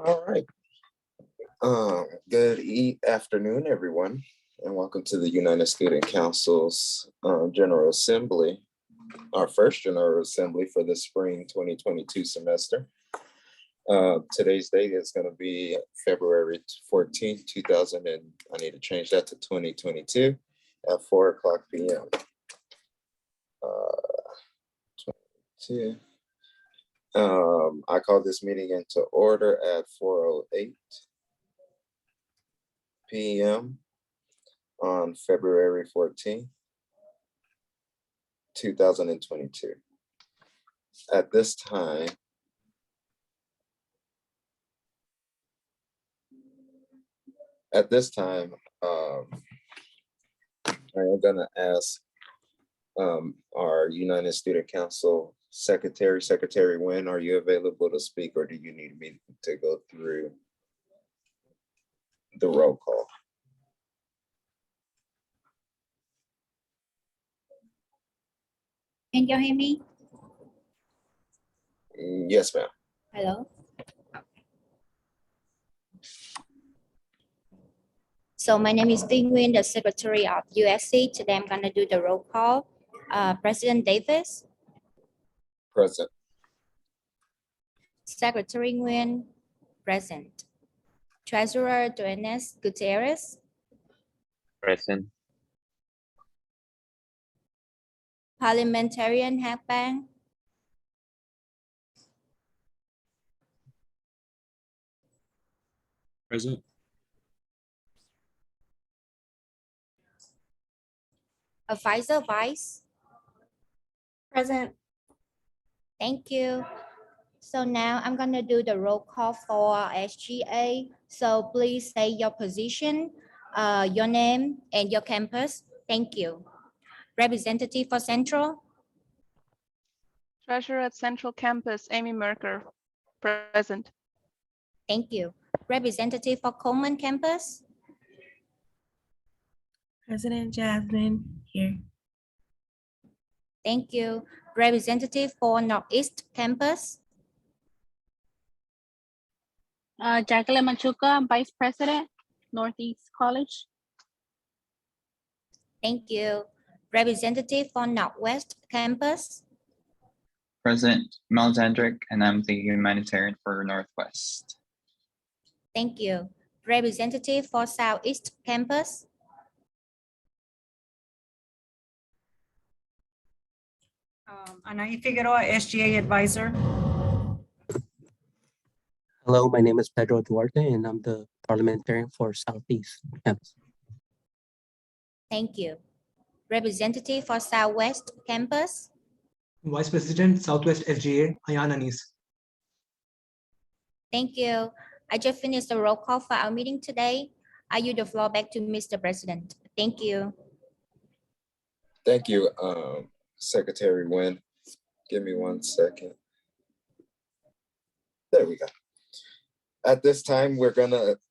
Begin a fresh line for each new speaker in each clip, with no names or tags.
All right. Good afternoon, everyone, and welcome to the United Student Council's General Assembly, our first General Assembly for the spring 2022 semester. Today's date is going to be February 14th, 2000, and I need to change that to 2022 at 4:00 p.m. 22. I call this meeting into order at 4:08 p.m. on February 14th, 2022. At this time, I am gonna ask our United Student Council Secretary, Secretary Nguyen, are you available to speak, or do you need me to go through the roll call?
Can you hear me?
Yes, ma'am.
Hello. So my name is Ding Nguyen, the Secretary of USC. Today I'm going to do the roll call. President Davis,
Present.
Secretary Nguyen, present. Treasurer Duenes Gutierrez,
Present.
Parliamentarian Hackbang,
Present.
Advisor Vice.
Present.
Thank you. So now I'm going to do the roll call for SGA. So please say your position, your name, and your campus. Thank you. Representative for Central.
Treasurer at Central Campus, Amy Merker, present.
Thank you. Representative for Coleman Campus.
President Jasmine here.
Thank you. Representative for Northeast Campus.
Jacqueline Machuca, Vice President, Northeast College.
Thank you. Representative for Northwest Campus.
President Mel Zandrick, and I'm the humanitarian for Northwest.
Thank you. Representative for Southeast Campus.
Anaí Figueroa, SGA Advisor.
Hello, my name is Pedro Duarte, and I'm the parliamentarian for Southeast Campus.
Thank you. Representative for Southwest Campus.
Vice President, Southwest SGA, Ayan Anis.
Thank you. I just finished the roll call for our meeting today. I yield the floor back to Mr. President. Thank you.
Thank you, Secretary Nguyen. Give me 1 second. There we go. At this time,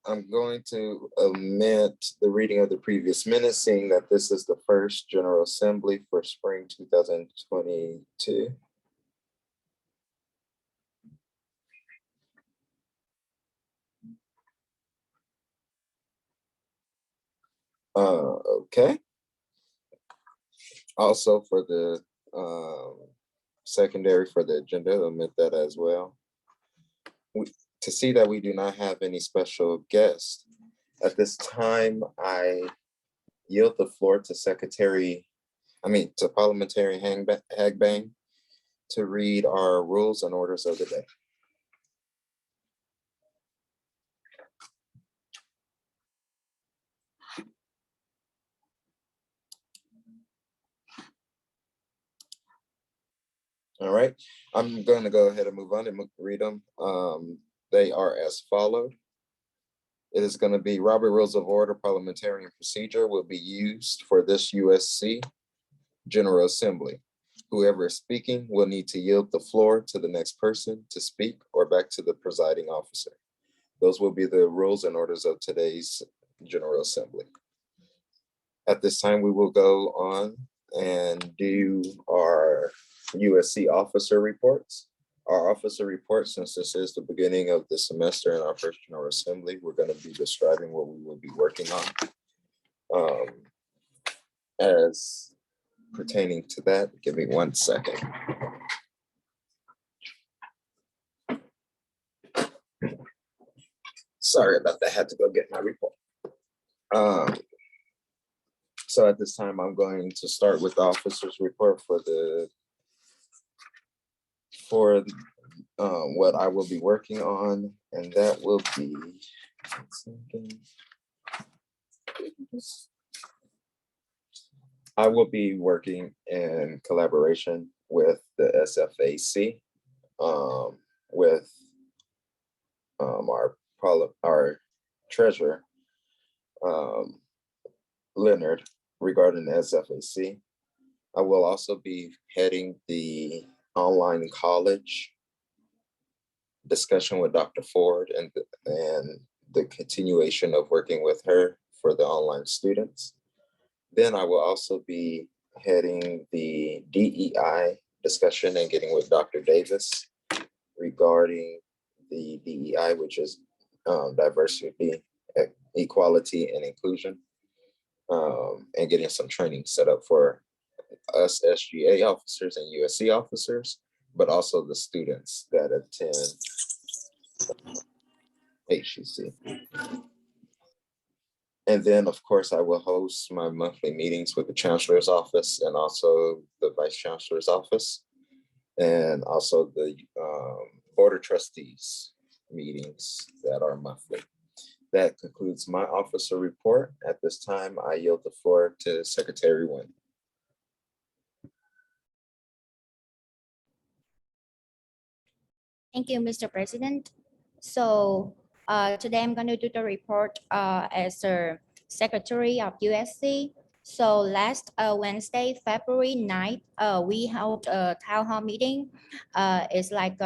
I'm going to omit the reading of the previous minutes, seeing that this is the first General Assembly for spring 2022. Okay. Also for the secondary for the agenda, omit that as well. To see that we do not have any special guests. At this time, I yield the floor to Parliamentary Hagbang to read our rules and orders of the day. All right, I'm going to go ahead and move on and read them. They are as followed. It is going to be Robert Rules of Order Parliamentarian Procedure will be used for this USC General Assembly. Whoever is speaking will need to yield the floor to the next person to speak or back to the presiding officer. Those will be the rules and orders of today's General Assembly. At this time, we will go on and do our USC Officer Reports. our officer report, since this is the beginning of the semester in our first general assembly, we're going to be describing what we will be working on. As pertaining to that, give me 1 second. Sorry about that, I had to go get my report. So at this time, I'm going to start with the officer's report for what I will be working on, and that will be, I will be working in collaboration with the SFAC, with our treasurer, Leonard, regarding the SFAC. I will also be heading the online college discussion with Dr. Ford and the continuation of working with her for the online students. Then I will also be heading the DEI discussion and getting with Dr. Davis regarding the DEI, which is diversity, equality, and inclusion, and getting some training set up for us SGA officers and USC officers, but also the students that attend HUC. And then, of course, I will host my monthly meetings with the Chancellor's office and also the Vice Chancellor's office, and also the Board of Trustees meetings that are monthly. That concludes my officer report. At this time, I yield the floor to Secretary Nguyen.
Thank you, Mr. President. So today I'm going to do the report as a Secretary of USC. So last Wednesday, February 9th, we held a town hall meeting. It's like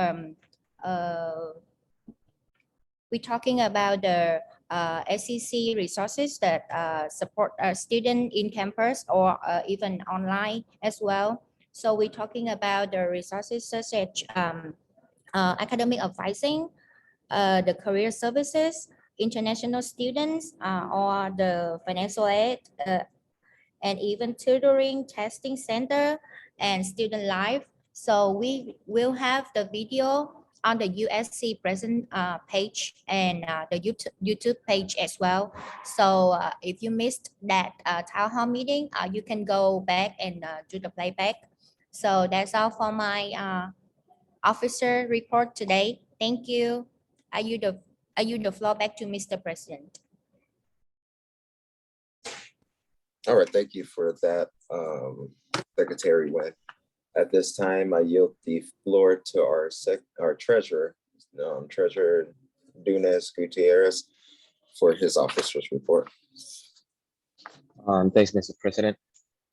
we're talking about the SEC resources that support a student in campus or even online as well. So we're talking about the resources such as academic advising, the career services, international students, or the financial aid, and even tutoring, testing center, and student life. So we will have the video on the USC present page and the YouTube page as well. So if you missed that town hall meeting, you can go back and do the playback. So that's all for my officer report today. Thank you. I yield the floor back to Mr. President.
All right, thank you for that, Secretary Nguyen. At this time, I yield the floor to our treasurer, Treasurer Dunes Gutierrez, for his officer's report.
Thanks, Mr. President.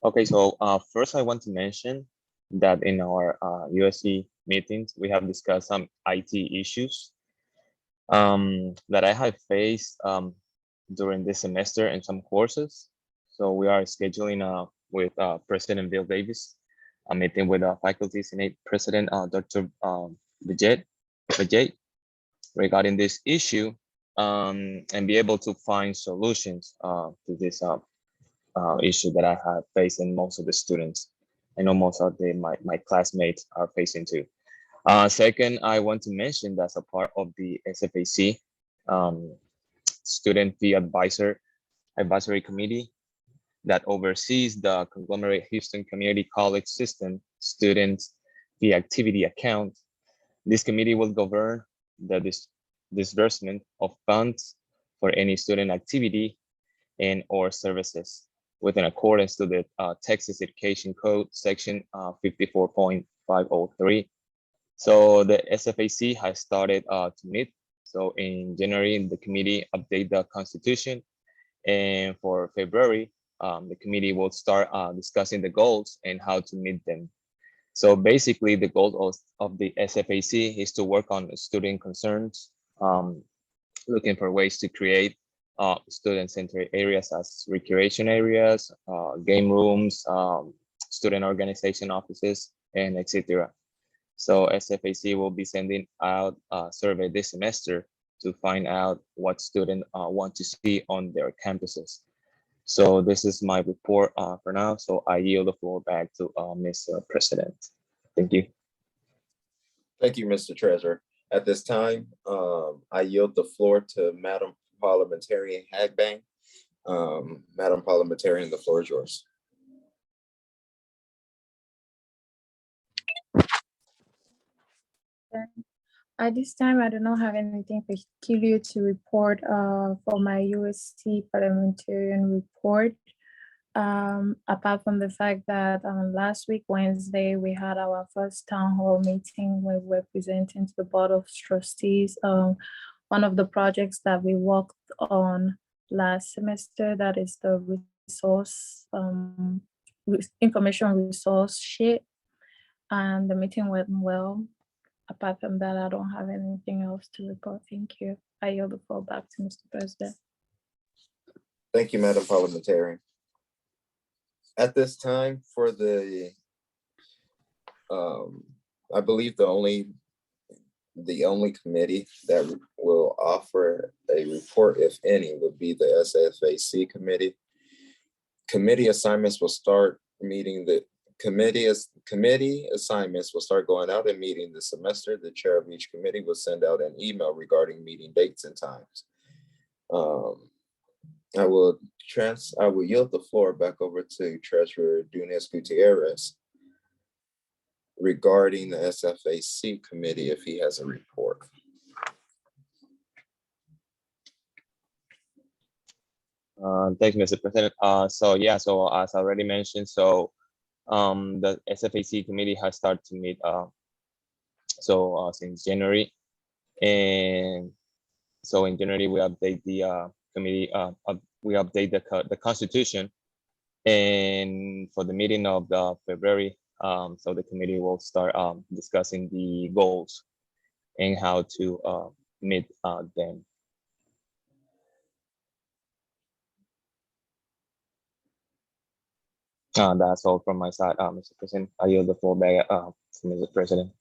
Okay, so first I want to mention that in our USC meetings, we have discussed some IT issues that I have faced during this semester in some courses. So we are scheduling with President Bill Davis a meeting with Faculty Senate President Dr. Vijay regarding this issue and be able to find solutions to this issue that I have faced and most of the students. I know most of my classmates are facing too. Second, I want to mention that as a part of the SFAC Student Fee Advisory Committee that oversees the conglomerate Houston Community College System Students Fee Activity Account. This committee will govern the disbursement of funds for any student activity and or services within accordance to the Texas Education Code section 54.503. So the SFAC has started to meet. So in January, the committee update the constitution, and for February, the committee will start discussing the goals and how to meet them. So basically, the goal of the SFAC is to work on student concerns, looking for ways to create student-centered areas as recreation areas, game rooms, student organization offices, and etc. So SFAC will be sending out a survey this semester to find out what students want to see on their campuses. So this is my report for now. So I yield the floor back to Mr. President. Thank you.
Thank you, Mr. Treasurer. At this time, I yield the floor to Madam Parliamentarian Hagbang. Madam Parliamentarian, the floor is yours.
At this time, I do not have anything peculiar to report for my USC parliamentarian report. Apart from the fact that last week, Wednesday, we had our first town hall meeting where we're presenting to the Board of Trustees one of the projects that we worked on last semester, that is the resource, information resource sheet. And the meeting went well. Apart from that, I don't have anything else to report. Thank you. I yield the floor back to Mr. President.
Thank you, Madam Parliamentarian. At this time, for the, I believe the only committee that will offer a report, if any, would be the SFAC committee. Committee assignments will start meeting the committee assignments will start going out and meeting this semester. The chair of each committee will send out an email regarding meeting dates and times. I will yield the floor back over to Treasurer Dunes Gutierrez regarding the SFAC committee if he has a report.
Thanks, Mr. President. So as I already mentioned, the SFAC committee has started to meet since January, and so in January we update the committee, we update the constitution, and for the meeting of the February, so the committee will start discussing the goals and how to meet them. That's all from my side, Mr. President. I yield the floor back to Mr. President.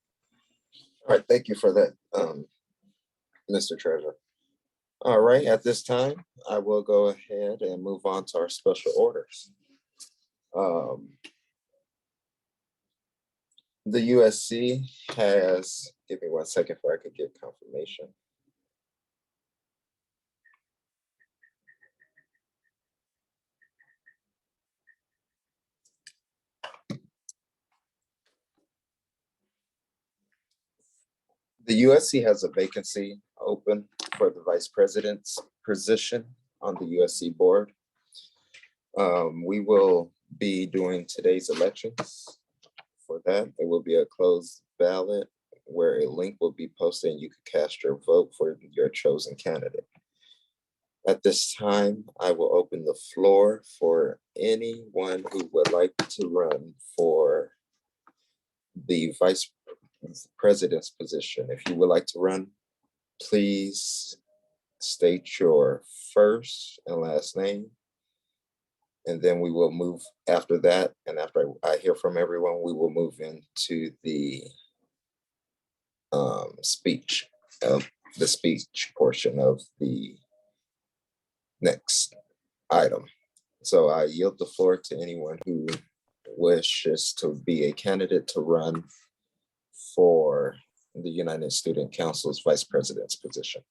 All right, thank you for that, Mr. Treasurer. All right, at this time, I will go ahead and move on to our special orders. The USC has, give me 1 second before I could get confirmation. The USC has a vacancy open for the vice president's position on the USC board. We will be doing today's elections. For that, there will be a closed ballot where a link will be posted and you can cast your vote for your chosen candidate. At this time, I will open the floor for anyone who would like to run for the vice president's position. If you would like to run, please state your first and last name. And then we will move after that. And after I hear from everyone, we will move into the speech portion of the next item. So I yield the floor to anyone who wishes to be a candidate to run for the United Student Council's vice president's position.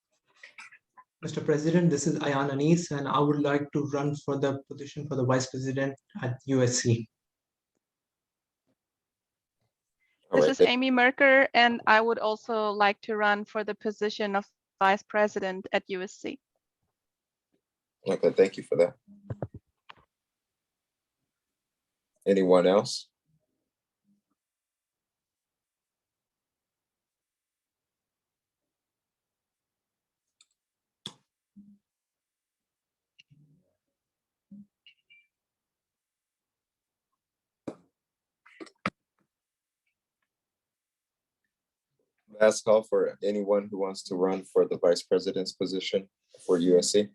Mr. President, this is Ayan Anis, and I would like to run for the position for the vice president at USC.
This is Amy Merker, and I would also like to run for the position of vice president at USC.
Okay, thank you for that. Anyone else? Last call for anyone who wants to run for the vice president's position for USC.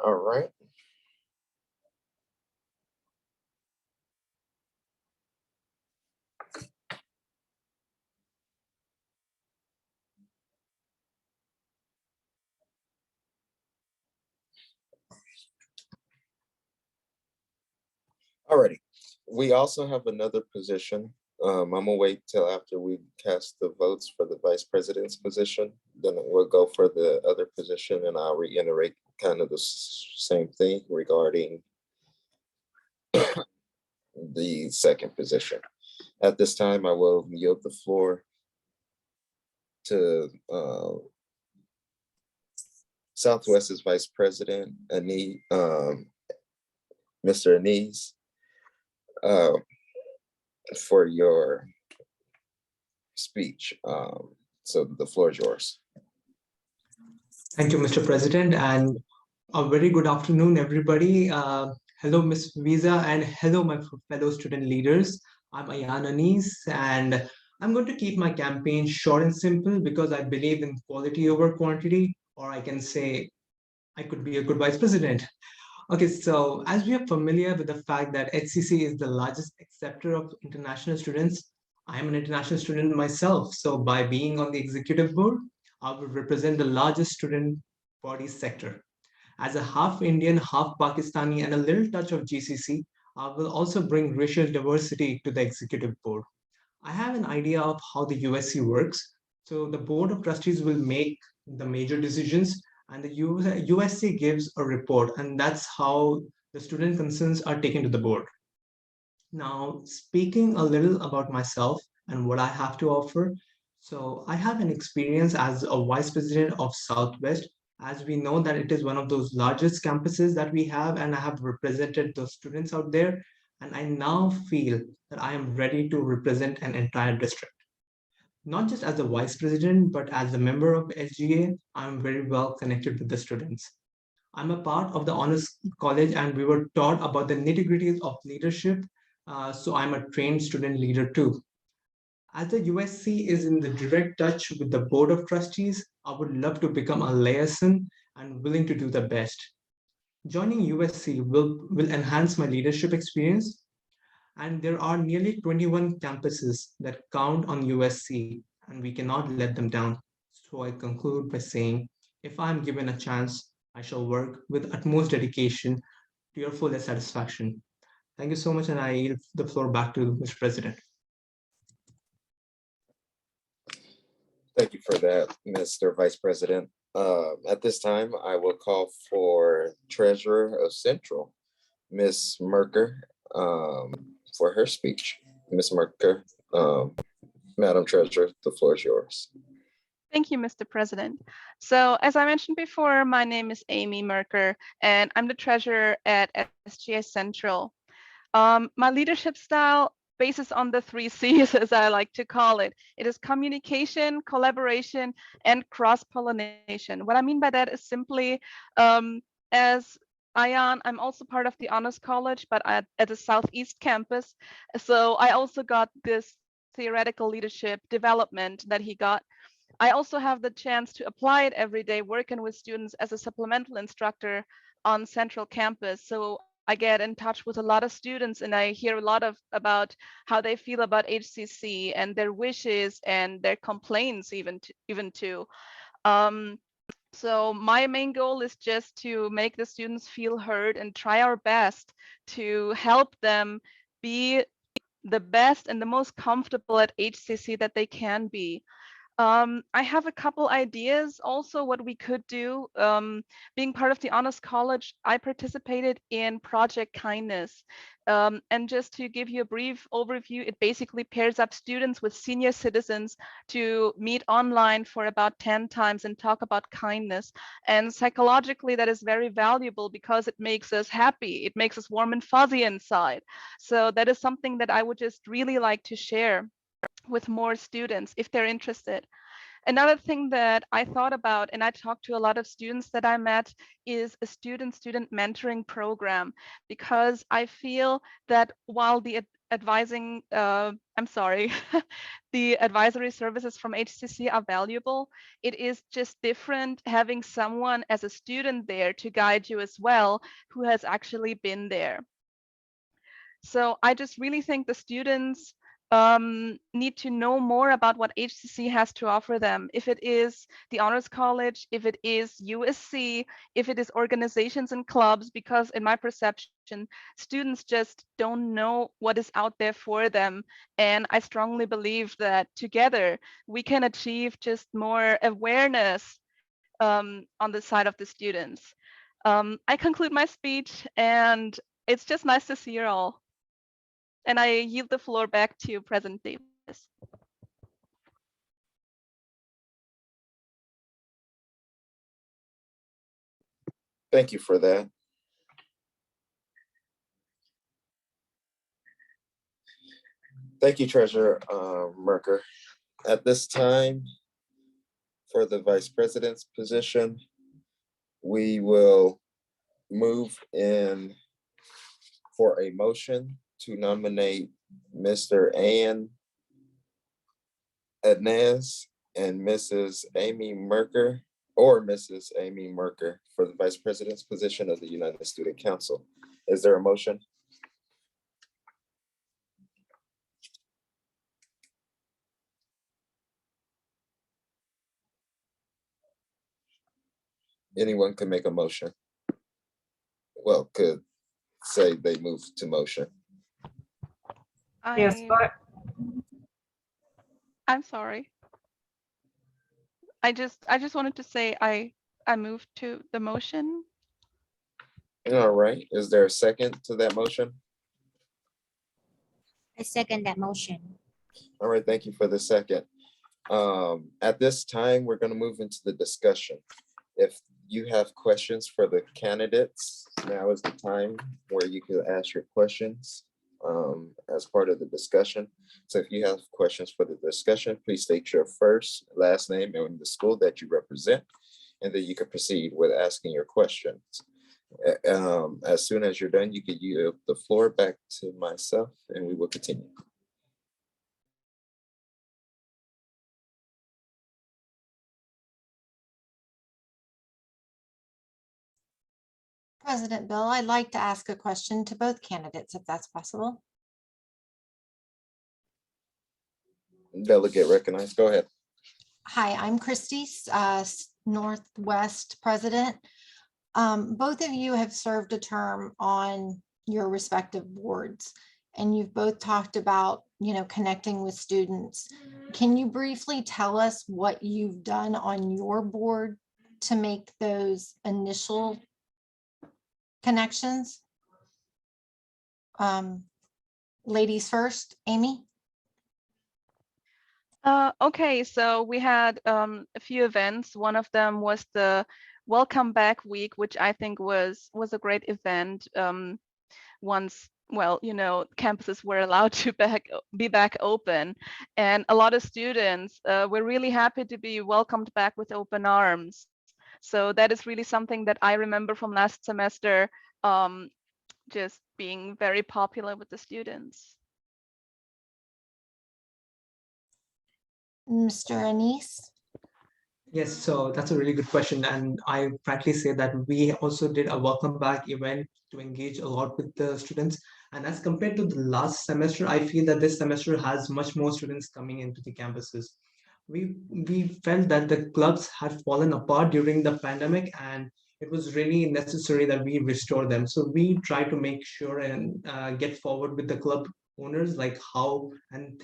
All right. Alrighty. We also have another position. I'm gonna wait till after we cast the votes for the vice president's position. Then we'll go for the other position, and I'll reiterate kind of the same thing regarding the second position. At this time, I will yield the floor to Southwest's Vice President, Mr. Anise, for your speech. So the floor is yours.
Thank you, Mr. President, and a very good afternoon, everybody. Hello, Ms. Visa, and hello, my fellow student leaders. I'm Ayan Anis, and I'm going to keep my campaign short and simple because I believe in quality over quantity, or I can say I could be a good vice president. Okay, so as we are familiar with the fact that HCC is the largest acceptor of international students, I'm an international student myself. So by being on the executive board, I will represent the largest student body sector. As a half Indian, half Pakistani, and a little touch of GCC, I will also bring racial diversity to the executive board. I have an idea of how the USC works. So the board of trustees will make the major decisions, and the USC gives a report, and that's how the student concerns are taken to the board. Now, speaking a little about myself and what I have to offer. So I have an experience as a vice president of Southwest, as we know that it is one of those largest campuses that we have, and I have represented the students out there. And I now feel that I am ready to represent an entire district. Not just as a vice president, but as a member of SGA, I'm very well connected with the students. I'm a part of the honors college, and we were taught about the nitty gritties of leadership. So I'm a trained student leader too. As the USC is in the direct touch with the board of trustees, I would love to become a liaison and willing to do the best. Joining USC will enhance my leadership experience, and there are nearly 21 campuses that count on USC, and we cannot let them down. So I conclude by saying, if I'm given a chance, I shall work with utmost dedication to your fullest satisfaction. Thank you so much, and I yield the floor back to Mr. President.
Thank you for that, Mr. Vice President. At this time, I will call for Treasurer of Central, Ms. Merker, for her speech. Ms. Merker, Madam Treasurer, the floor is yours.
Thank you, Mr. President. So as I mentioned before, my name is Amy Merker, and I'm the treasurer at SGA Central. My leadership style bases on the 3 C's, as I like to call it. It is communication, collaboration, and cross-pollination. What I mean by that is simply, as Ayan, I'm also part of the Honors College, but at the Southeast campus. So I also got this theoretical leadership development that he got. I also have the chance to apply it every day working with students as a supplemental instructor on Central Campus. So I get in touch with a lot of students, and I hear a lot about how they feel about HCC and their wishes and their complaints even too. So my main goal is just to make the students feel heard and try our best to help them be the best and the most comfortable at HCC that they can be. I have a couple ideas also what we could do. Being part of the Honors College, I participated in Project Kindness. And just to give you a brief overview, it basically pairs up students with senior citizens to meet online for about 10 times and talk about kindness. And psychologically, that is very valuable because it makes us happy. It makes us warm and fuzzy inside. So that is something that I would just really like to share with more students if they're interested. Another thing that I thought about, and I talked to a lot of students that I met, is a student mentoring program, because I feel that while the advising, I'm sorry, the advisory services from HCC are valuable. It is just different having someone as a student there to guide you as well, who has actually been there. So I just really think the students need to know more about what HCC has to offer them. If it is the Honors College, if it is USC, if it is organizations and clubs, because in my perception, students just don't know what is out there for them. And I strongly believe that together we can achieve just more awareness on the side of the students. I conclude my speech, and it's just nice to see you all. And I yield the floor back to President Davis.
Thank you for that. Thank you, Treasurer Merker. At this time, for the Vice President's position, we will move in for a motion to nominate Mr. Ann Adnez and Mrs. Amy Merker, or Mrs. Amy Merker, for the Vice President's position of the United Student Council. Is there a motion? Anyone can make a motion. Well, could say they move to motion.
Yes, but
I'm sorry. I just wanted to say I moved to the motion.
All right, is there a second to that motion?
I second that motion.
All right, thank you for the second. At this time, we're gonna move into the discussion. If you have questions for the candidates, now is the time where you can ask your questions as part of the discussion. So if you have questions for the discussion, please state your first, last name, and the school that you represent, and then you can proceed with asking your questions. As soon as you're done, you can yield the floor back to myself, and we will continue.
President Bill, I'd like to ask a question to both candidates, if that's possible.
Delegate recognized, go ahead.
Hi, I'm Christy, Northwest President. Both of you have served a term on your respective boards, and you've both talked about, connecting with students. Can you briefly tell us what you've done on your board to make those initial connections? Ladies first, Amy.
Okay, so we had a few events. One of them was the Welcome Back Week, which I think was a great event. Once, well, campuses were allowed to be back open, and a lot of students were really happy to be welcomed back with open arms. So that is really something that I remember from last semester, just being very popular with the students.
Mr. Anise.
Yes, so that's a really good question. And I frankly say that we also did a welcome back event to engage a lot with the students. And as compared to the last semester, I feel that this semester has much more students coming into the campuses. We felt that the clubs had fallen apart during the pandemic, and it was really necessary that we restore them. So we try to make sure and get forward with the club owners, like how can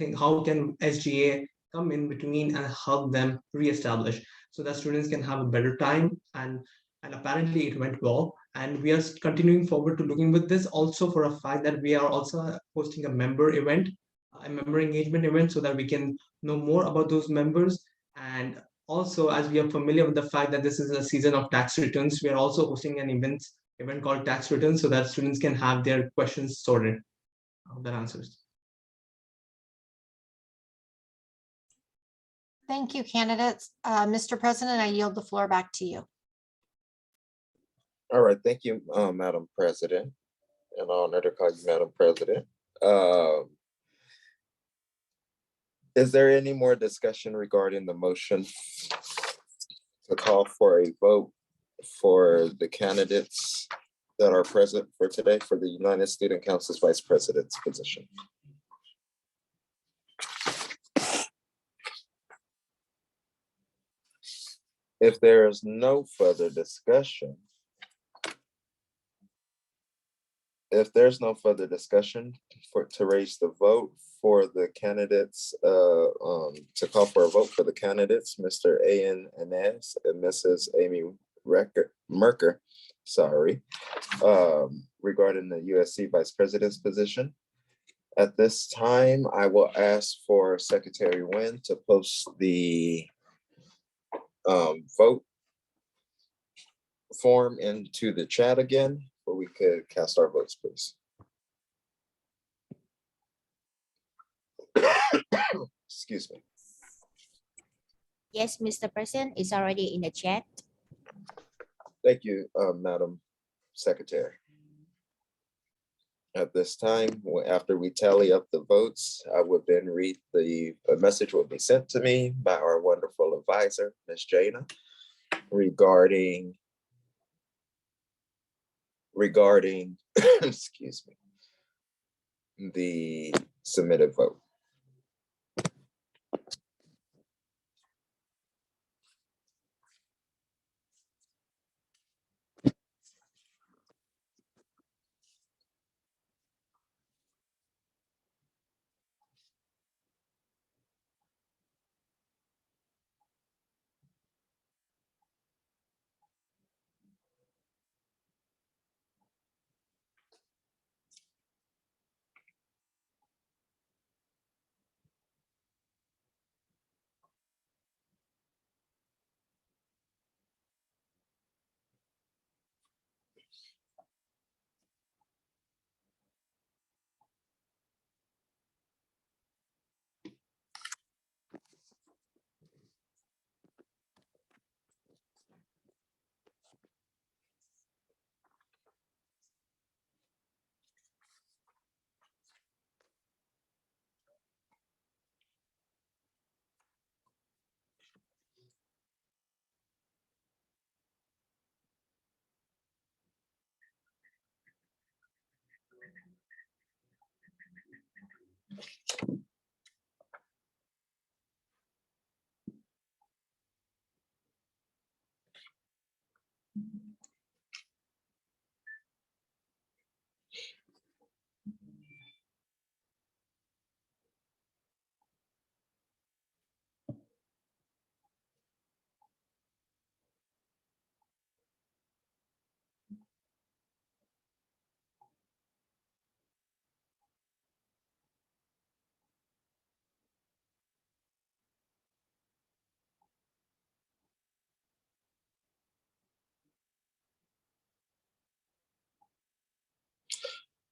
SGA come in between and help them reestablish so that students can have a better time. And apparently it went well, and we are continuing forward to looking with this, also for a fact that we are also hosting a member engagement event, so that we can know more about those members. And also, as we are familiar with the fact that this is a season of tax returns, we are also hosting an event called tax returns, so that students can have their questions sorted. That answers.
Thank you, candidates. Mr. President, I yield the floor back to you.
All right, thank you, Madam President. An honor to call you Madam President. Is there any more discussion regarding the motion to call for a vote for the candidates that are present for today for the United Student Council's Vice President's position? If there is no further discussion, to raise the vote for the candidates, to call for a vote for the candidates, Mr. A.N. Inez and Mrs. Amy Merker, regarding the USC Vice President's position. At this time, I will ask for Secretary Nguyen to post the vote form into the chat again, where we could cast our votes, please. Excuse me.
Yes, Mr. President, it's already in the chat.
Thank you, Madam Secretary. At this time, after we tally up the votes, I would then read a message will be sent to me by our wonderful advisor, Ms. Jana, regarding, excuse me, the submitted vote.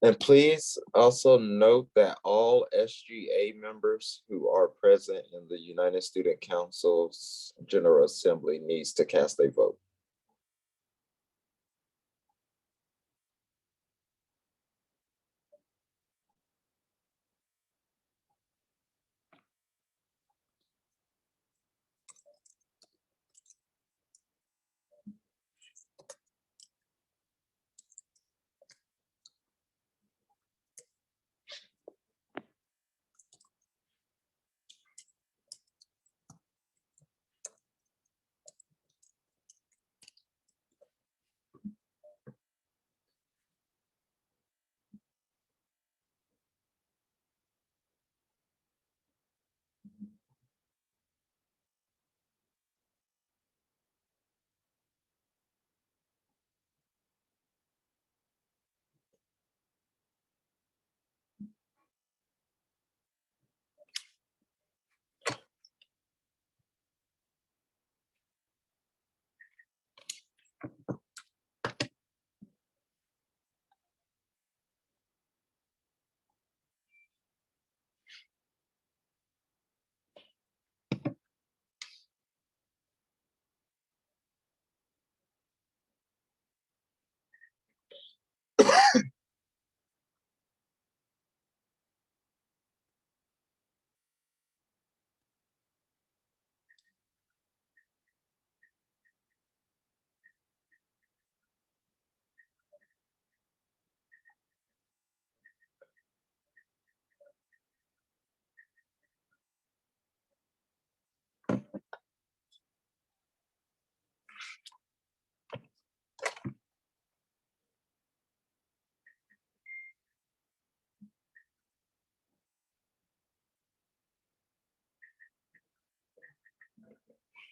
And please also note that all SGA members who are present in the United Student Council's General Assembly needs to cast a vote.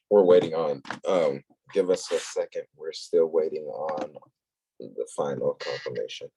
we're waiting on, give us a second. We're still waiting on the final confirmation.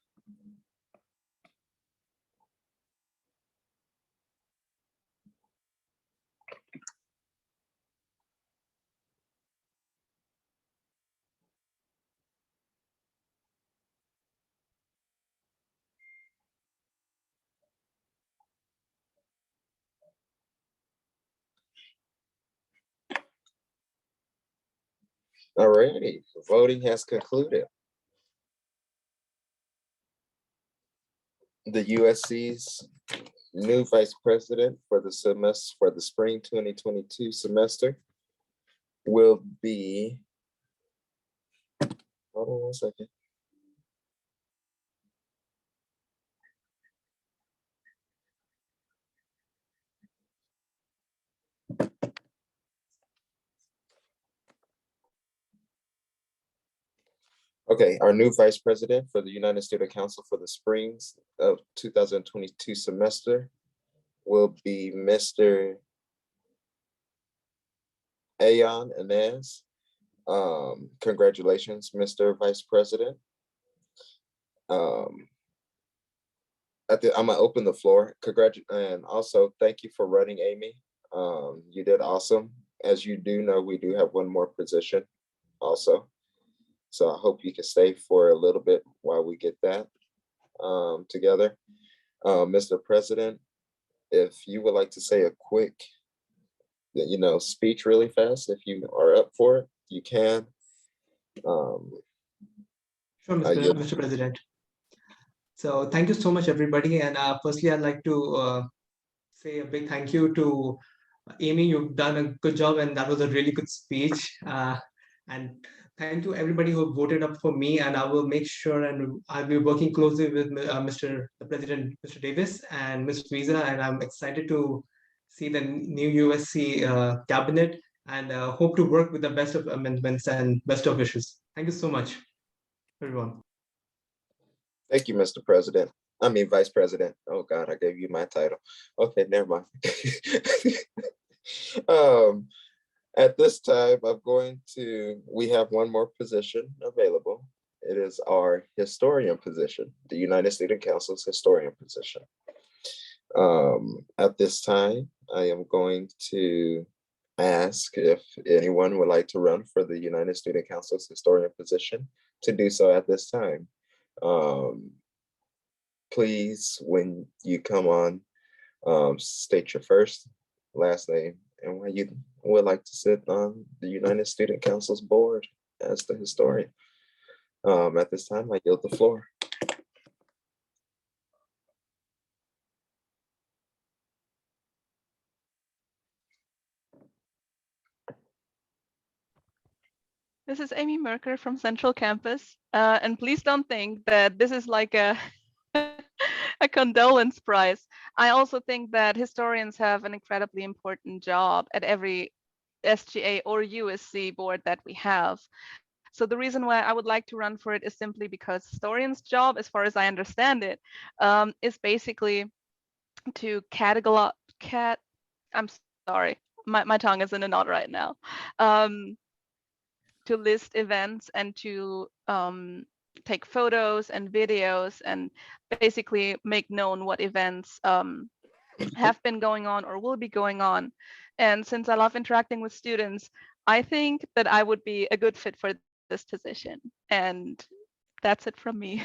All righty, voting has concluded. The USC's new vice president for the semester, for the spring 2022 semester will be, hold on one second. Okay, our new vice president for the United Student Council for the springs of 2022 semester will be Mr. Ayan Inez. Congratulations, Mr. Vice President. I'm gonna open the floor. And also thank you for running, Amy. You did awesome. As you do know, we do have one more position also. So I hope you can stay for a little bit while we get that together. Mr. President, if you would like to say a quick, speech really fast, if you are up for it, you can.
Sure, Mr. President. So thank you so much, everybody. And firstly, I'd like to say a big thank you to Amy. You've done a good job, and that was a really good speech. And thank you everybody who voted up for me, and I will make sure, and I'll be working closely with the President, Mr. Davis and Ms. Visa, and I'm excited to see the new USC cabinet, and hope to work with the best of amendments and best of wishes. Thank you so much, everyone.
Thank you, Mr. President. I mean, Vice President. Oh God, I gave you my title. Okay, never mind. At this time, we have one more position available. It is our historian position, the United Student Council's historian position. At this time, I am going to ask if anyone would like to run for the United Student Council's historian position to do so at this time. Please, when you come on, state your first, last name, and why you would like to sit on the United Student Council's board as the historian. At this time, I yield the floor.
This is Amy Merker from Central Campus. And please don't think that this is like a, a condolence prize. I also think that historians have an incredibly important job at every SGA or USC board that we have. So the reason why I would like to run for it is simply because historians' job, as far as I understand it, is basically to categorize, I'm sorry, my tongue is in a knot right now. To list events and to take photos and videos and basically make known what events have been going on or will be going on. And since I love interacting with students, I think that I would be a good fit for this position. And that's it from me.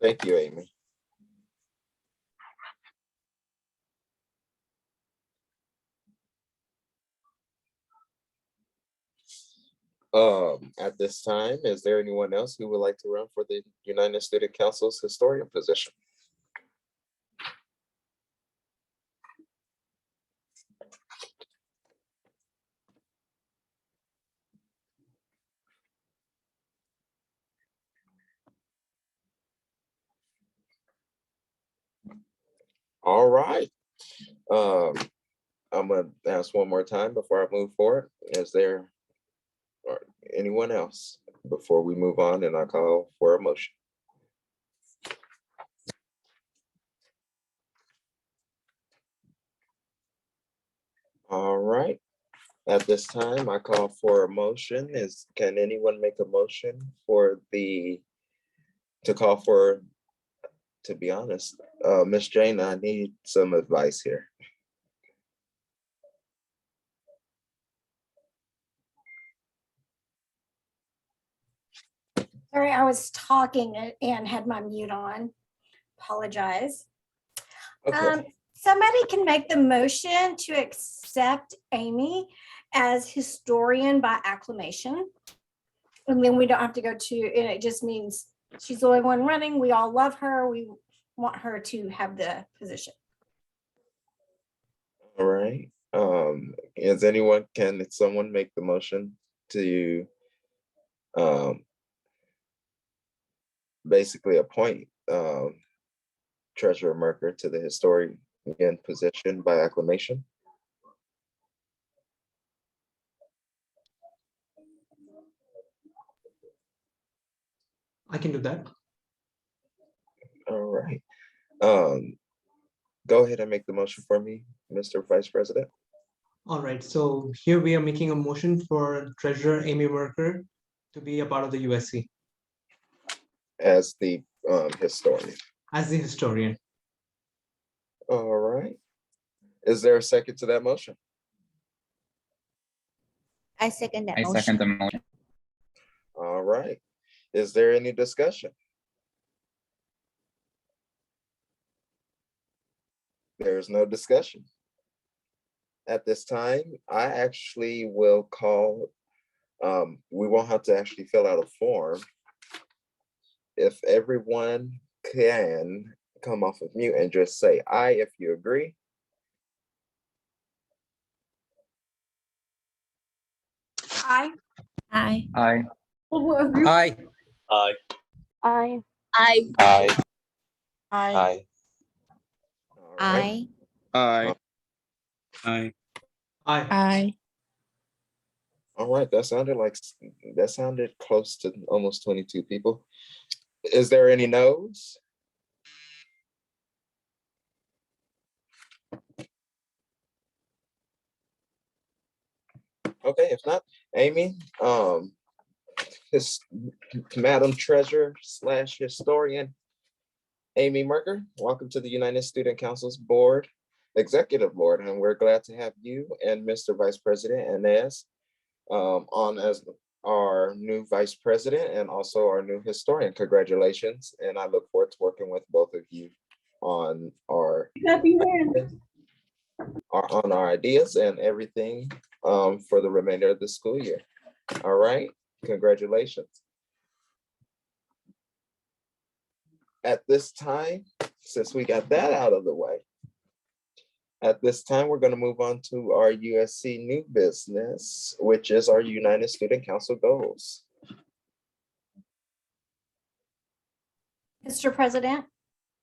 Thank you, Amy. At this time, is there anyone else who would like to run for the United Student Council's historian position? All right. I'm gonna ask one more time before I move forward. Is there anyone else before we move on and I call for a motion? All right. At this time, I call for a motion. Can anyone make a motion to call for, to be honest, Miss Jane, I need some advice here.
Sorry, I was talking and had my mute on. Apologize.
Okay.
Somebody can make the motion to accept Amy as historian by acclamation. And then we don't have to go to, and it just means she's the only one running. We all love her. We want her to have the position.
All right. Can someone make the motion to basically appoint Treasurer Merker to the historian position by acclamation?
I can do that.
All right. Go ahead and make the motion for me, Mr. Vice President.
All right, so here we are making a motion for Treasurer Amy Merker to be a part of the USC.
As the historian.
As the historian.
All right. Is there a second to that motion?
I second that
I
motion.
second the motion.
All right. Is there any discussion? There's no discussion. At this time, I actually will call, we won't have to actually fill out a form. If everyone can come off of mute and just say aye if you agree.
Aye.
Aye.
Aye.
Aye.
Aye.
Aye.
Aye.
Aye.
Aye.
All right.
Aye.
Aye.
Aye.
Aye.
All right, that sounded close to almost 22 people. Is there any no's? Okay, if not, Amy, Madam Treasurer / historian, Amy Merker, welcome to the United Student Council's board, executive board, and we're glad to have you and Mr. Vice President Inez on as our new vice president and also our new historian. Congratulations, and I look forward to working with both of you on our ideas and everything for the remainder of the school year. All right, congratulations. At this time, since we got that out of the way, at this time, we're going to move on to our USC new business, which is our United Student Council goals.
Mr. President.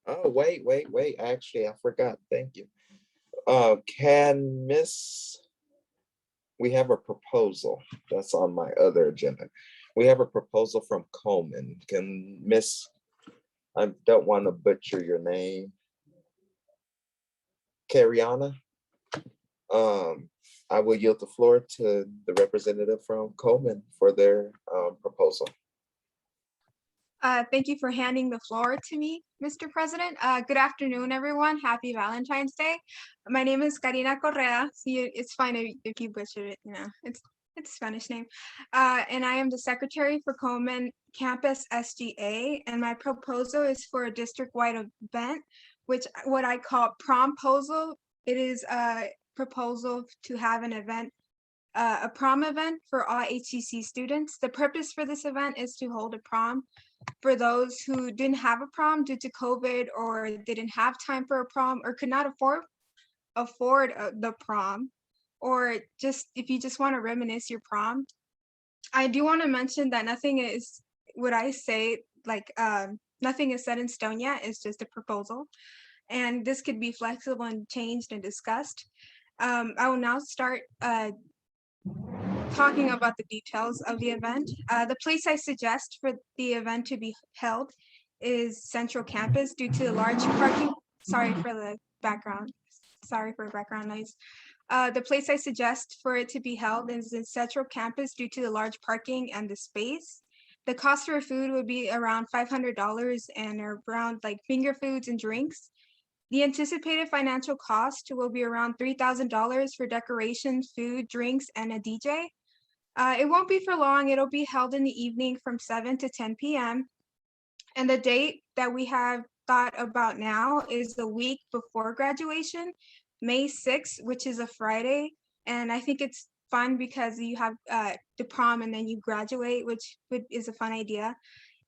Oh, wait. Actually, I forgot. Thank you. We have a proposal that's on my other agenda. We have a proposal from Coleman. Can Miss, I don't want to butcher your name, Cariana. I will yield the floor to the representative from Coleman for their proposal.
Thank you for handing the floor to me, Mr. President. Good afternoon, everyone. Happy Valentine's Day. My name is Karina Correa. See, it's fine if you butcher it, you know, it's a Spanish name. And I am the secretary for Coleman Campus SGA. And my proposal is for a district-wide event, which what I call promposal. It is a proposal to have an event, a prom event for all HCC students. The purpose for this event is to hold a prom for those who didn't have a prom due to COVID or didn't have time for a prom or could not afford the prom, or just if you just want to reminisce your prom. I do want to mention that nothing is what I say, like nothing is set in stone yet. It's just a proposal, and this could be flexible and changed and discussed. I will now start talking about the details of the event. The place I suggest for the event to be held is Central Campus due to the large parking. Sorry for the background. Sorry for background noise. The place I suggest for it to be held is in Central Campus due to the large parking and the space. The cost for food would be around $500 and around like finger foods and drinks. The anticipated financial cost will be around $3,000 for decorations, food, drinks, and a DJ. It won't be for long. It'll be held in the evening from 7 to 10 p.m. And the date that we have thought about now is the week before graduation, May 6th, which is a Friday. And I think it's fun because you have the prom and then you graduate, which is a fun idea.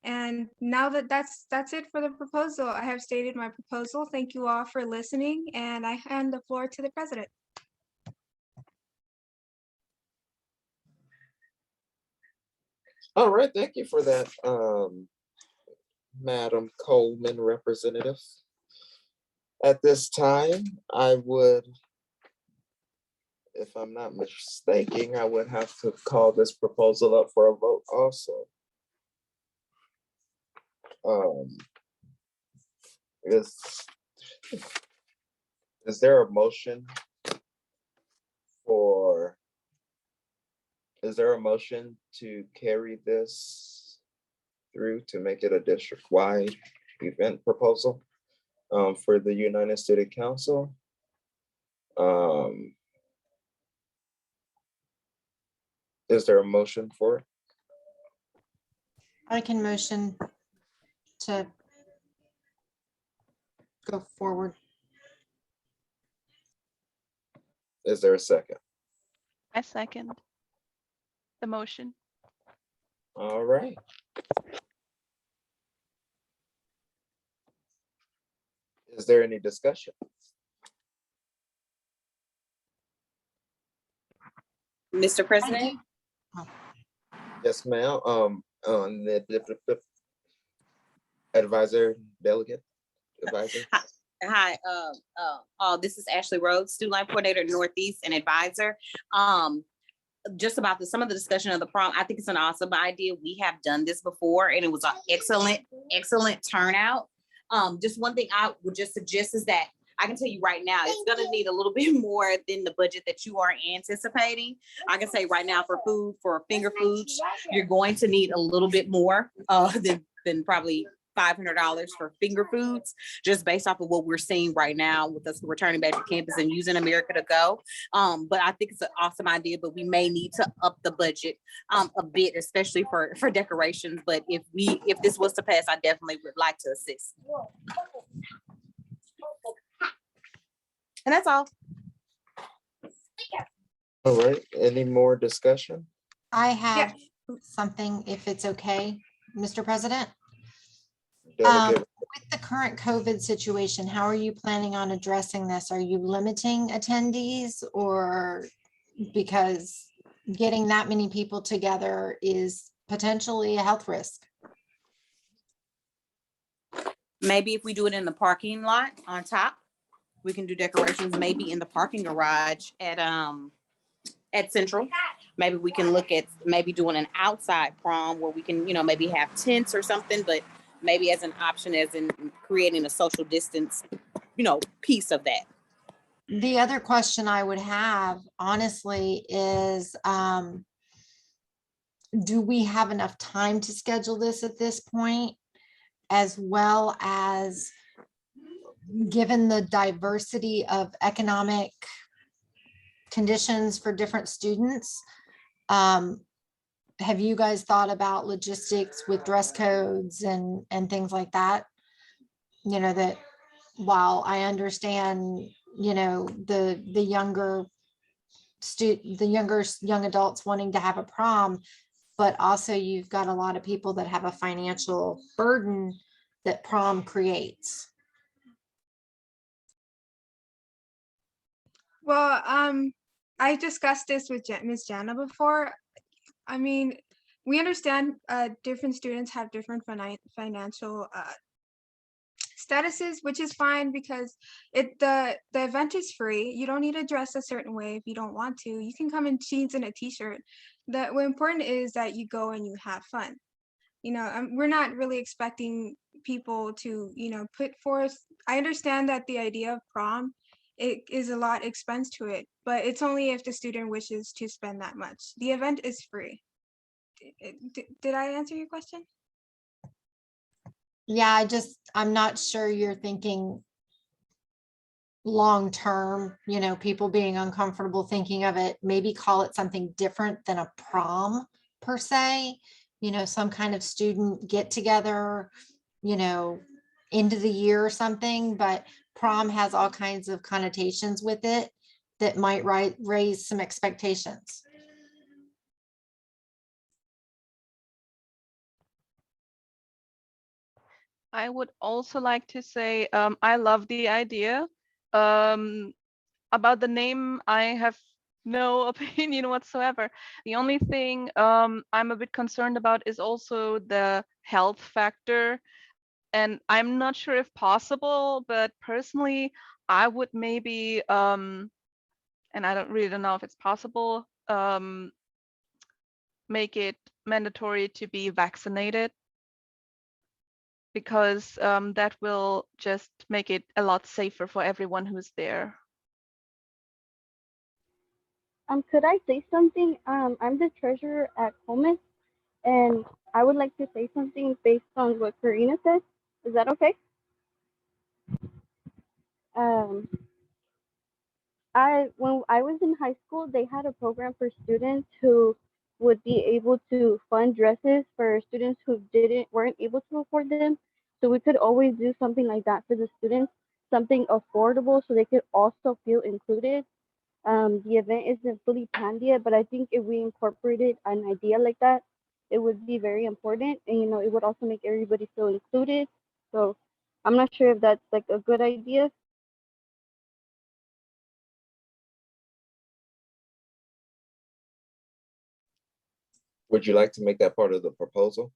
And now that's it for the proposal. I have stated my proposal. Thank you all for listening, and I hand the floor to the president.
All right, thank you for that, Madam Coleman, representative. At this time, I would, if I'm not mistaken, I would have to call this proposal up for a vote also. Is there a motion for, is there a motion to carry this through to make it a district-wide event proposal for the United Student Council? Is there a motion for it?
I can motion to go forward.
Is there a second?
I second the motion.
All right. Is there any discussion?
Mr. President?
Yes, ma'am. On the advisor, delegate, advisor.
Hi, this is Ashley Rhodes, Student Life Coordinator Northeast and advisor. Just about some of the discussion of the prom, I think it's an awesome idea. We have done this before and it was an excellent turnout. Just one thing I would just suggest is that I can tell you right now, it's gonna need a little bit more than the budget that you are anticipating. I can say right now for food, for finger foods, you're going to need a little bit more than probably $500 for finger foods, just based off of what we're seeing right now with us returning back to campus and using America to Go. But I think it's an awesome idea, but we may need to up the budget a bit, especially for decorations. But if this was to pass, I definitely would like to assist. And that's all.
All right, any more discussion?
I have something, if it's okay, Mr. President.
Delegate.
With the current COVID situation, how are you planning on addressing this? Are you limiting attendees, or because getting that many people together is potentially a health risk?
Maybe if we do it in the parking lot on top, we can do decorations maybe in the parking garage at Central. Maybe we can look at maybe doing an outside prom where we can, maybe have tents or something, but maybe as an option, as in creating a social distance, piece of that.
The other question I would have, honestly, is do we have enough time to schedule this at this point, as well as given the diversity of economic conditions for different students? Have you guys thought about logistics with dress codes and things like that? That while I understand, the young adults wanting to have a prom, but also you've got a lot of people that have a financial burden that prom creates.
Well, I discussed this with Ms. Jana before. I mean, we understand different students have different financial statuses, which is fine because the event is free. You don't need to dress a certain way if you don't want to. You can come in jeans and a t-shirt. What important is that you go and you have fun. We're not really expecting people to, put forth. I understand that the idea of prom, it is a lot expense to it. but it's only if the student wishes to spend that much. The event is free. Did I answer your question?
Yeah, I'm not sure you're thinking long-term, people being uncomfortable thinking of it, maybe call it something different than a prom per se, some kind of student get together, end of the year or something, but prom has all kinds of connotations with it that might raise some expectations.
I would also like to say I love the idea. About the name, I have no opinion whatsoever. The only thing I'm a bit concerned about is also the health factor. And I'm not sure if possible, but personally, I would maybe, and I don't know if it's possible, make it mandatory to be vaccinated, because that will just make it a lot safer for everyone who's there.
Could I say something? I'm the treasurer at Coleman, and I would like to say something based on what Karina said. Is that okay? Um, when I was in high school, they had a program for students who would be able to fund dresses for students who weren't able to afford them. So we could always do something like that for the students, something affordable, so they could also feel included. The event isn't fully planned yet, but I think if we incorporated an idea like that, it would be very important, and it would also make everybody feel included. So I'm not sure if that's like a good idea.
Would you like to make that part of the proposal?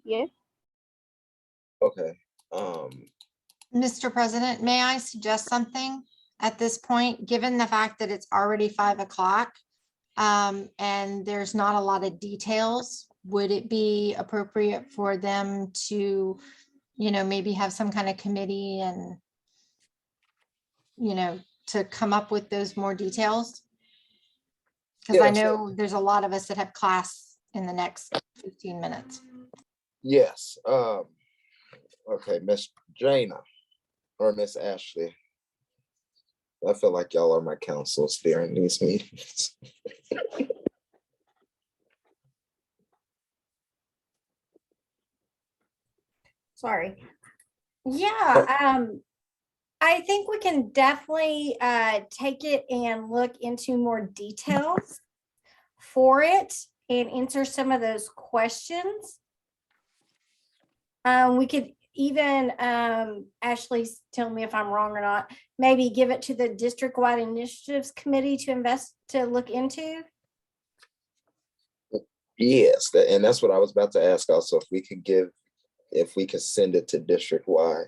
Yes.
Okay.
Mr. President, may I suggest something at this point, given the fact that it's already 5 o'clock and there's not a lot of details, would it be appropriate for them to, maybe have some kind of committee and, to come up with those more details? Because I
Yes.
know there's a lot of us that have class in the next 15 minutes.
Yes. Okay, Miss Jana or Miss Ashley. I feel like y'all are my counsels during these meetings.
Sorry. Yeah, I think we can definitely take it and look into more details for it and answer some of those questions. We could even, Ashley, tell me if I'm wrong or not, maybe give it to the district-wide initiatives committee to look into.
Yes, and that's what I was about to ask also, if we could send it to district-wide.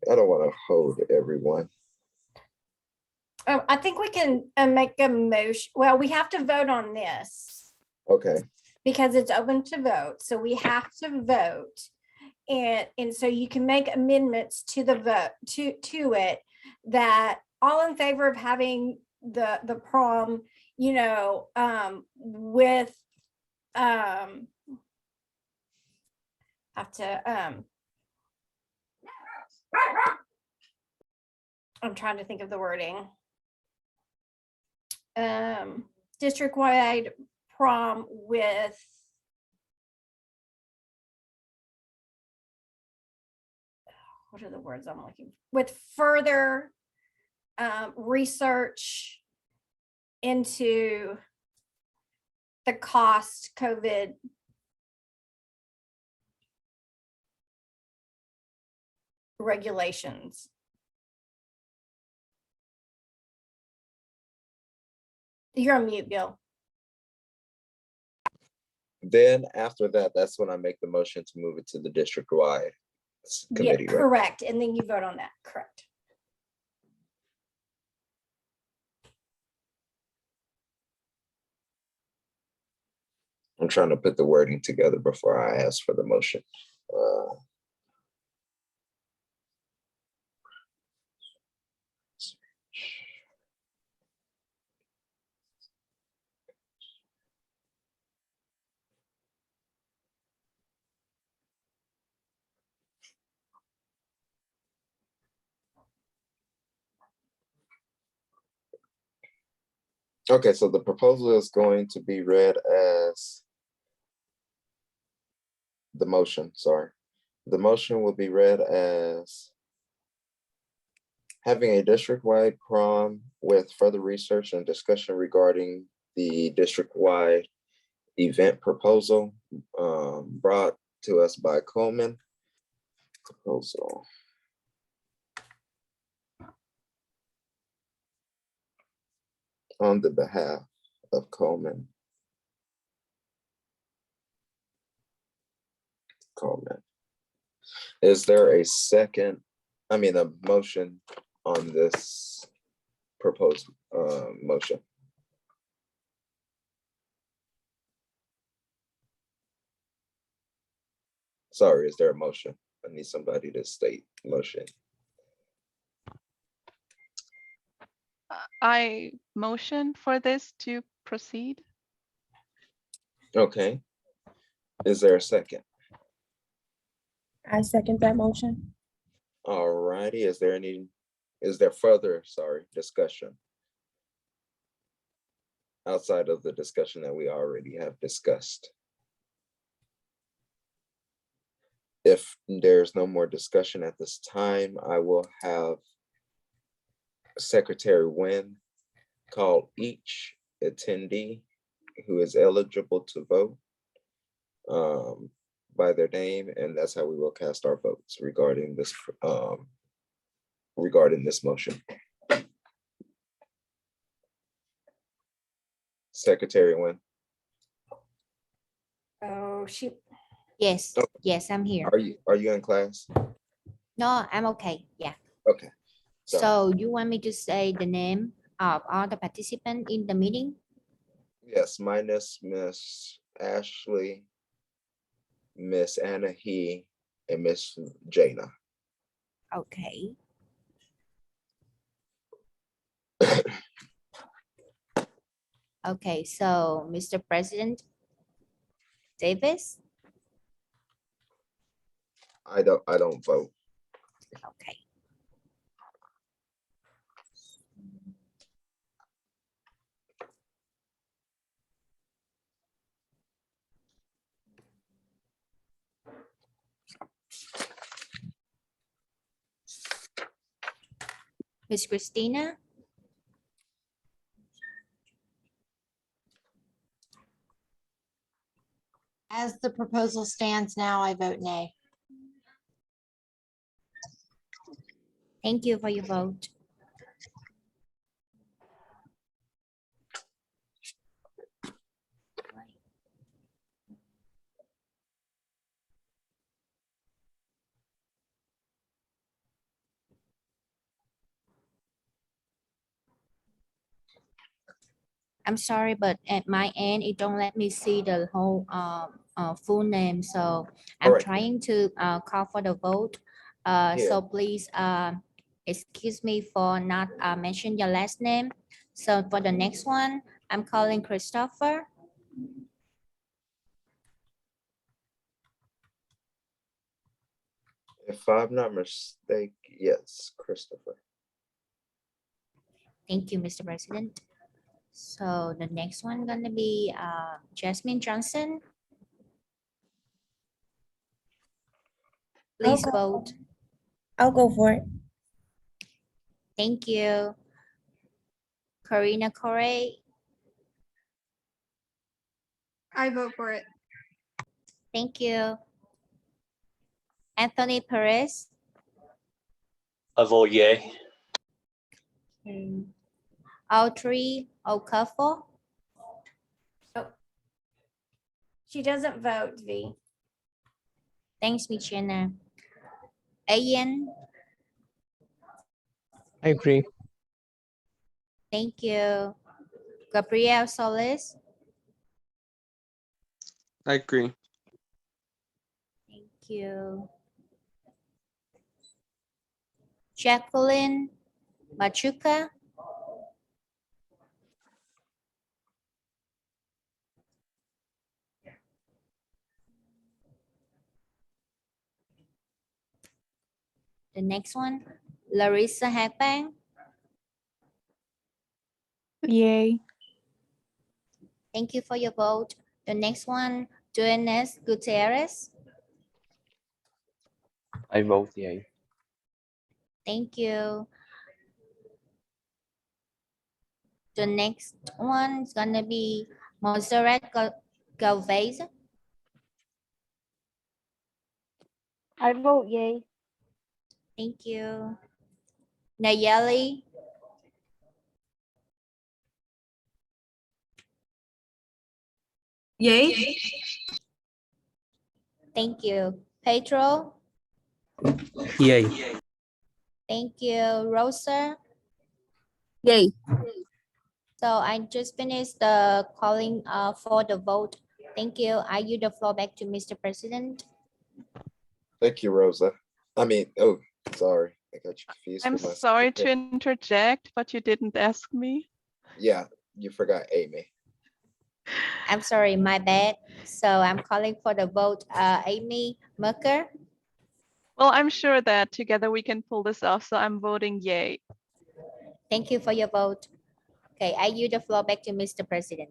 I don't want to hold everyone.
I think we can make a motion. Well, we have to vote on this
Okay.
because it's open to vote. So we have to vote. And so you can make amendments to the vote to it, that all in favor of having the prom, with have to I'm trying to think of the wording. District-wide prom with what are the words I'm looking for? With further research into the cost COVID regulations. You're on mute, Bill.
Then after that, that's when I make the motion to move it to the district-wide
Yeah,
committee, right?
correct. And then you vote on that, correct.
I'm trying to put the wording together before I ask for the motion. Okay, so the proposal is going to be read as the motion, sorry. The motion will be read as having a district-wide prom with further research and discussion regarding the district-wide event proposal brought to us by Coleman. Proposal. On the behalf of Coleman. Is there a a motion on this proposed motion? Sorry, is there a motion? I need somebody to state motion.
I motion for this to proceed.
Okay. Is there a second?
I second that motion.
All righty. Is there further, discussion outside of the discussion that we already have discussed? If there's no more discussion at this time, I will have Secretary Nguyen call each attendee who is eligible to vote by their name, and that's how we will cast our votes regarding this motion. Secretary Nguyen.
Oh, she.
Yes,
Oh.
yes, I'm here.
Are you in class?
No, I'm okay. Yeah.
Okay.
So you want me to say the name of all the participants in the meeting?
Yes, minus Miss Ashley, Miss Anna He, and Miss Jana.
Okay. Okay, so Mr. President Davis?
I don't vote.
Okay. Miss Christina?
As the proposal stands now, I vote nay.
Thank you for your vote. I'm sorry, but at my end, it don't let me see the whole full name. So I'm
Alright.
trying to call for the vote. So please excuse me for not mention your last name. So for the next one, I'm calling Christopher.
If I'm not mistaken, yes, Christopher.
Thank you, Mr. President. So the next one gonna be Jasmine Johnson. Please vote.
I'll go for it.
Thank you. Karina Corey.
I vote for it.
Thank you. Anthony Perez.
I vote yay.
Audrey Okafor.
Oh. She doesn't vote, V.
Thanks, Miss Jenna. Ayan,
I agree.
thank you. Gabriel Solis,
I agree.
thank you. Jacqueline Machuca, the next one, Larissa Hagbang,
Yay.
thank you for your vote. The next one, Joannes Gutierrez,
I vote yay.
thank you. The next one is gonna be Montserrat Galvez,
I vote yay.
thank you. Nayeli
Yay.
thank you. Pedro,
Yay.
thank you. Rosa,
Yay.
so I just finished the calling for the vote. Thank you. I yield the floor back to Mr. President.
Thank you, Rosa. I mean, oh, sorry. I got you confused.
I'm
with my
sorry to
secretary.
interject, but you didn't ask me.
Yeah, you forgot Amy.
I'm sorry, my bad. So I'm calling for the vote. Amy Merker,
Well, I'm sure that together we can pull this off, so I'm voting yay.
thank you for your vote. Okay, I yield the floor back to Mr. President.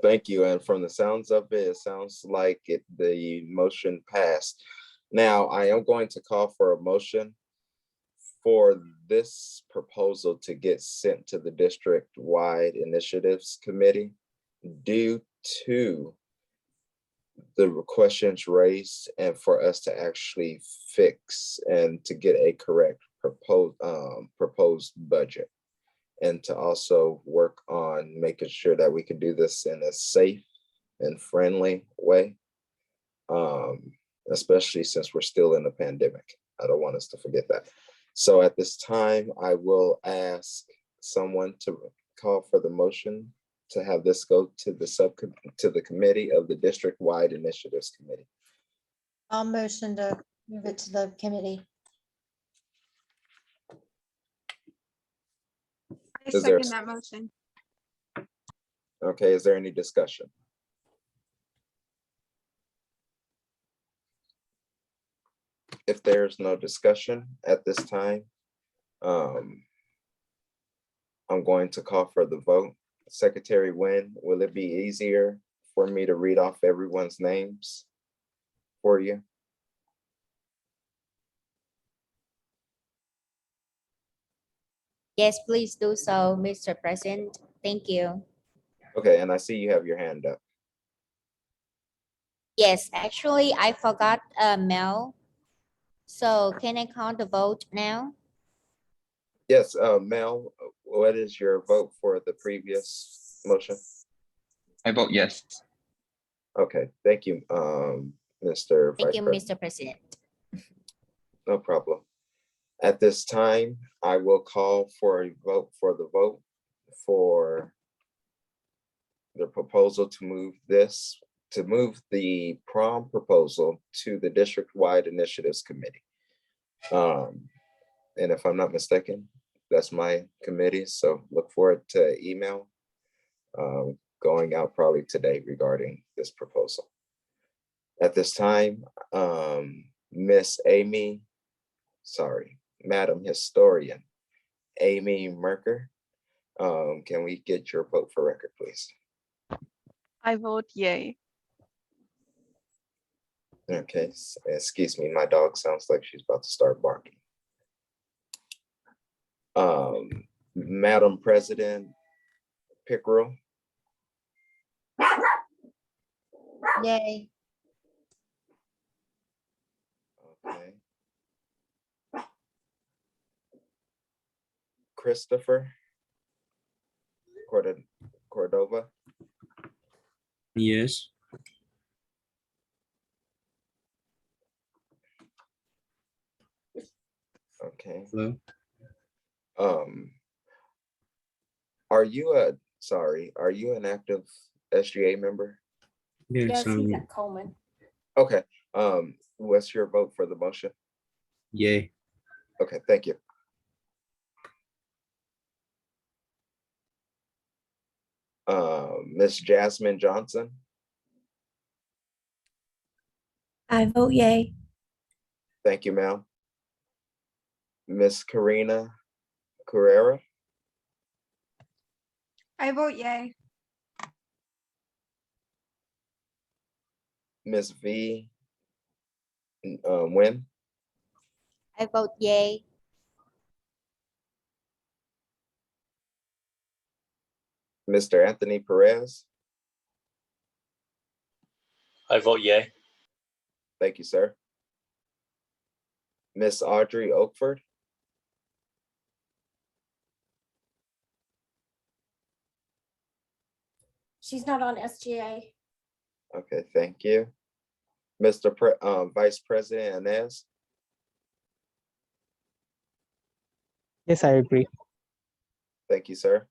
Thank you. And from the sounds of it, it sounds like the motion passed. Now, I am going to call for a motion for this proposal to get sent to the district-wide initiatives committee due to the questions raised and for us to actually fix and to get a correct proposed budget, and to also work on making sure that we can do this in a safe and friendly way, especially since we're still in a pandemic. I don't want us to forget that. So at this time, I will ask someone to call for the motion to have this go to the committee of the district-wide initiatives committee.
I'll motion to move it to the committee.
I
Is there-
second that motion.
Okay, is there any discussion? If there's no discussion at this time, I'm going to call for the vote. Secretary Nguyen, will it be easier for me to read off everyone's names for you?
Yes, please do so, Mr. President. Thank you.
Okay, and I see you have your hand up.
Yes, actually, I forgot Mel. So can I call the vote now?
Yes, Mel, what is your vote for the previous motion?
I vote yes.
Okay, thank you, Mr.
Thank
Vice
you,
President.
Mr. President.
No problem. At this time, I will call for a vote for the proposal to move the prom proposal to the district-wide initiatives committee. And if I'm not mistaken, that's my committee. So look forward to email going out probably today regarding this proposal. At this time, Madam Historian, Amy Merker, can we get your vote for record, please?
I vote yay.
Okay, excuse me, my dog sounds like she's about to start barking. Madam President Pickerel.
Yay.
Okay. Christopher Cordova.
Yes.
Okay.
Hello.
Are you an active SGA member?
Yes,
Yes, he's at Coleman.
Okay, what's your vote for the motion?
yay.
Okay, thank you. Miss Jasmine Johnson,
I vote yay.
thank you, ma'am. Miss Karina Carrera,
I vote yay.
Miss V. Nguyen,
I vote yay.
Mr. Anthony Perez,
I vote yay.
thank you, sir. Miss Audrey Oakford,
She's not on SGA.
okay, thank you. Vice President Inez,
Yes, I agree.
thank you, sir.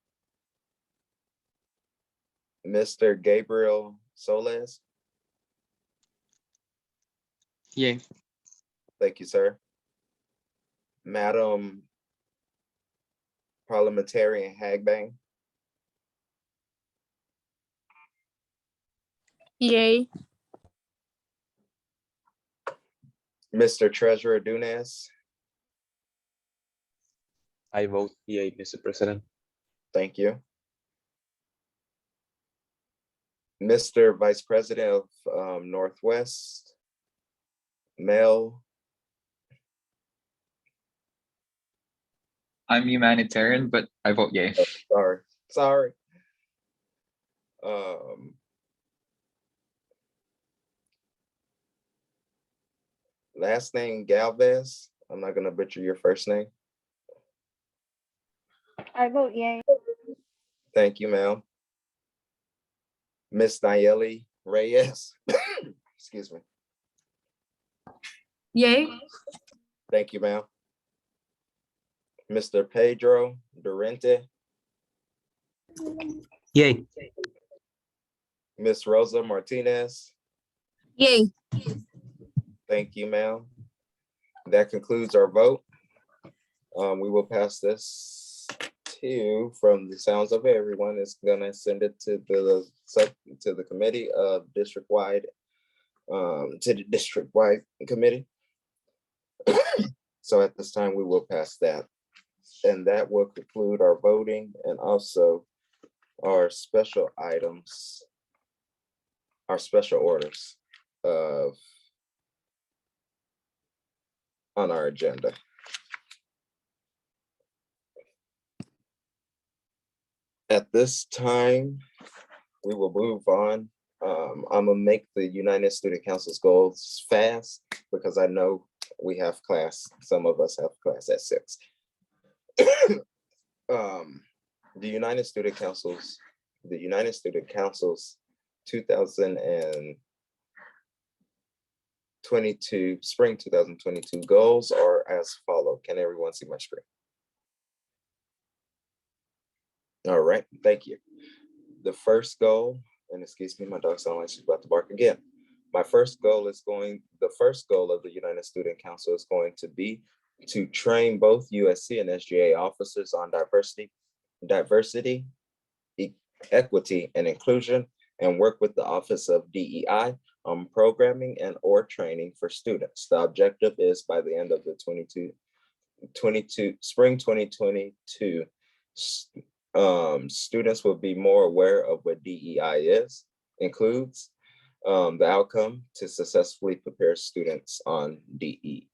Mr. Gabriel Soles,
Yay.
thank you, sir. Madam Parliamentarian Hagbang,
Yay.
Mr. Treasurer Dunas,
I vote yay, Mr. President.
thank you. Mr. Vice President of Northwest, Mel,
I'm humanitarian, but I vote yay.
sorry. Last name Galvez, I'm not gonna butcher your first name.
I vote yay.
Thank you, ma'am. Miss Nayeli Reyes, excuse me.
Yay.
Thank you, ma'am. Mr. Pedro Durante,
Yay.
Miss Rosa Martinez,
Yay.
thank you, ma'am. That concludes our vote. We will pass this to, from the sounds of everyone, is gonna send it to the committee of district-wide, to the district-wide committee. So at this time, we will pass that. And that will conclude our voting and also our special items, our special orders of on our agenda. At this time, we will move on. I'm gonna make the United Student Council's goals fast because I know we have class, some of us have class at 6. The United Student Council's 2022, spring 2022 goals are as follow. Can everyone see my screen? All right, thank you. The first goal, and excuse me, my dog sounds like she's about to bark again. The first goal of the United Student Council is going to be to train both USC and SGA officers on diversity, equity, and inclusion, and work with the Office of DEI on programming and or training for students. The objective is by the end of the spring 2022, students will be more aware of what DEI includes, the outcome to successfully prepare students on DEI.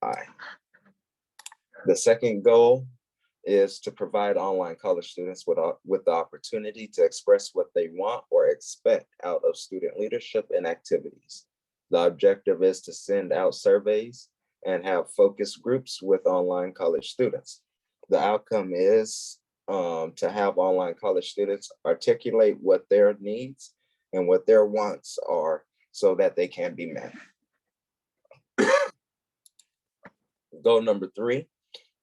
The second goal is to provide online college students with the opportunity to express what they want or expect out of student leadership and activities. The objective is to send out surveys and have focus groups with online college students. The outcome is to have online college students articulate what their needs and what their wants are so that they can be met. Goal number 3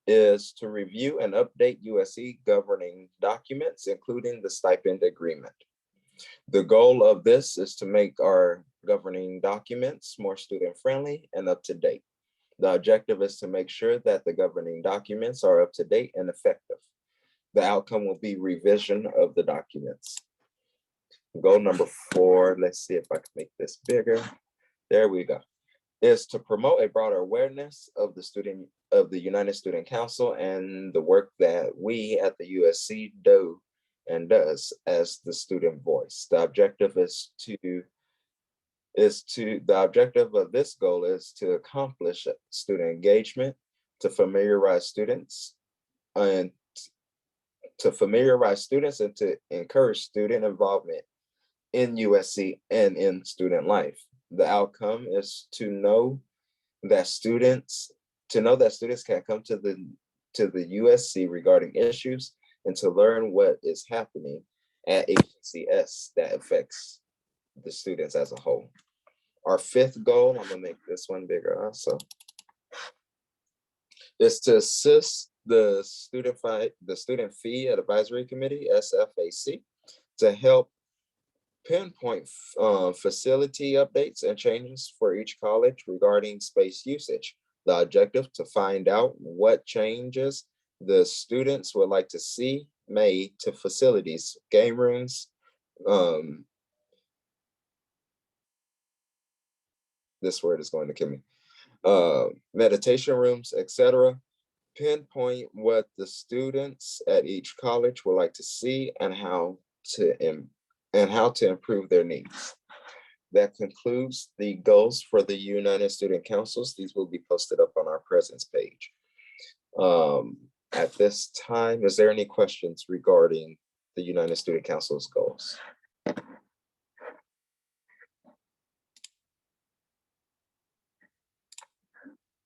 is to review and update USC governing documents, including the stipend agreement. The goal of this is to make our governing documents more student-friendly and up-to-date. The objective is to make sure that the governing documents are up-to-date and effective. The outcome will be revision of the documents. Goal number 4, let's see if I can make this bigger. There we go. Is to promote a broader awareness of the United Student Council and the work that we at the USC do and does as the student voice. The objective of this goal is to accomplish student engagement, to familiarize students and to encourage student involvement in USC and in student life. The outcome is to know that students can come to the USC regarding issues and to learn what is happening at HCS that affects the students as a whole. Our 5th goal, I'm gonna make this one bigger also, is to assist the Student Fee Advisory Committee, SFAC, to help pinpoint facility updates and changes for each college regarding space usage. The objective to find out what changes the students would like to see made to facilities, game rooms, this word is going to kill me, meditation rooms, etc. Pinpoint what the students at each college would like to see and how to improve their needs. That concludes the goals for the United Student Councils. These will be posted up on our presence page. At this time, is there any questions regarding the United Student Council's goals?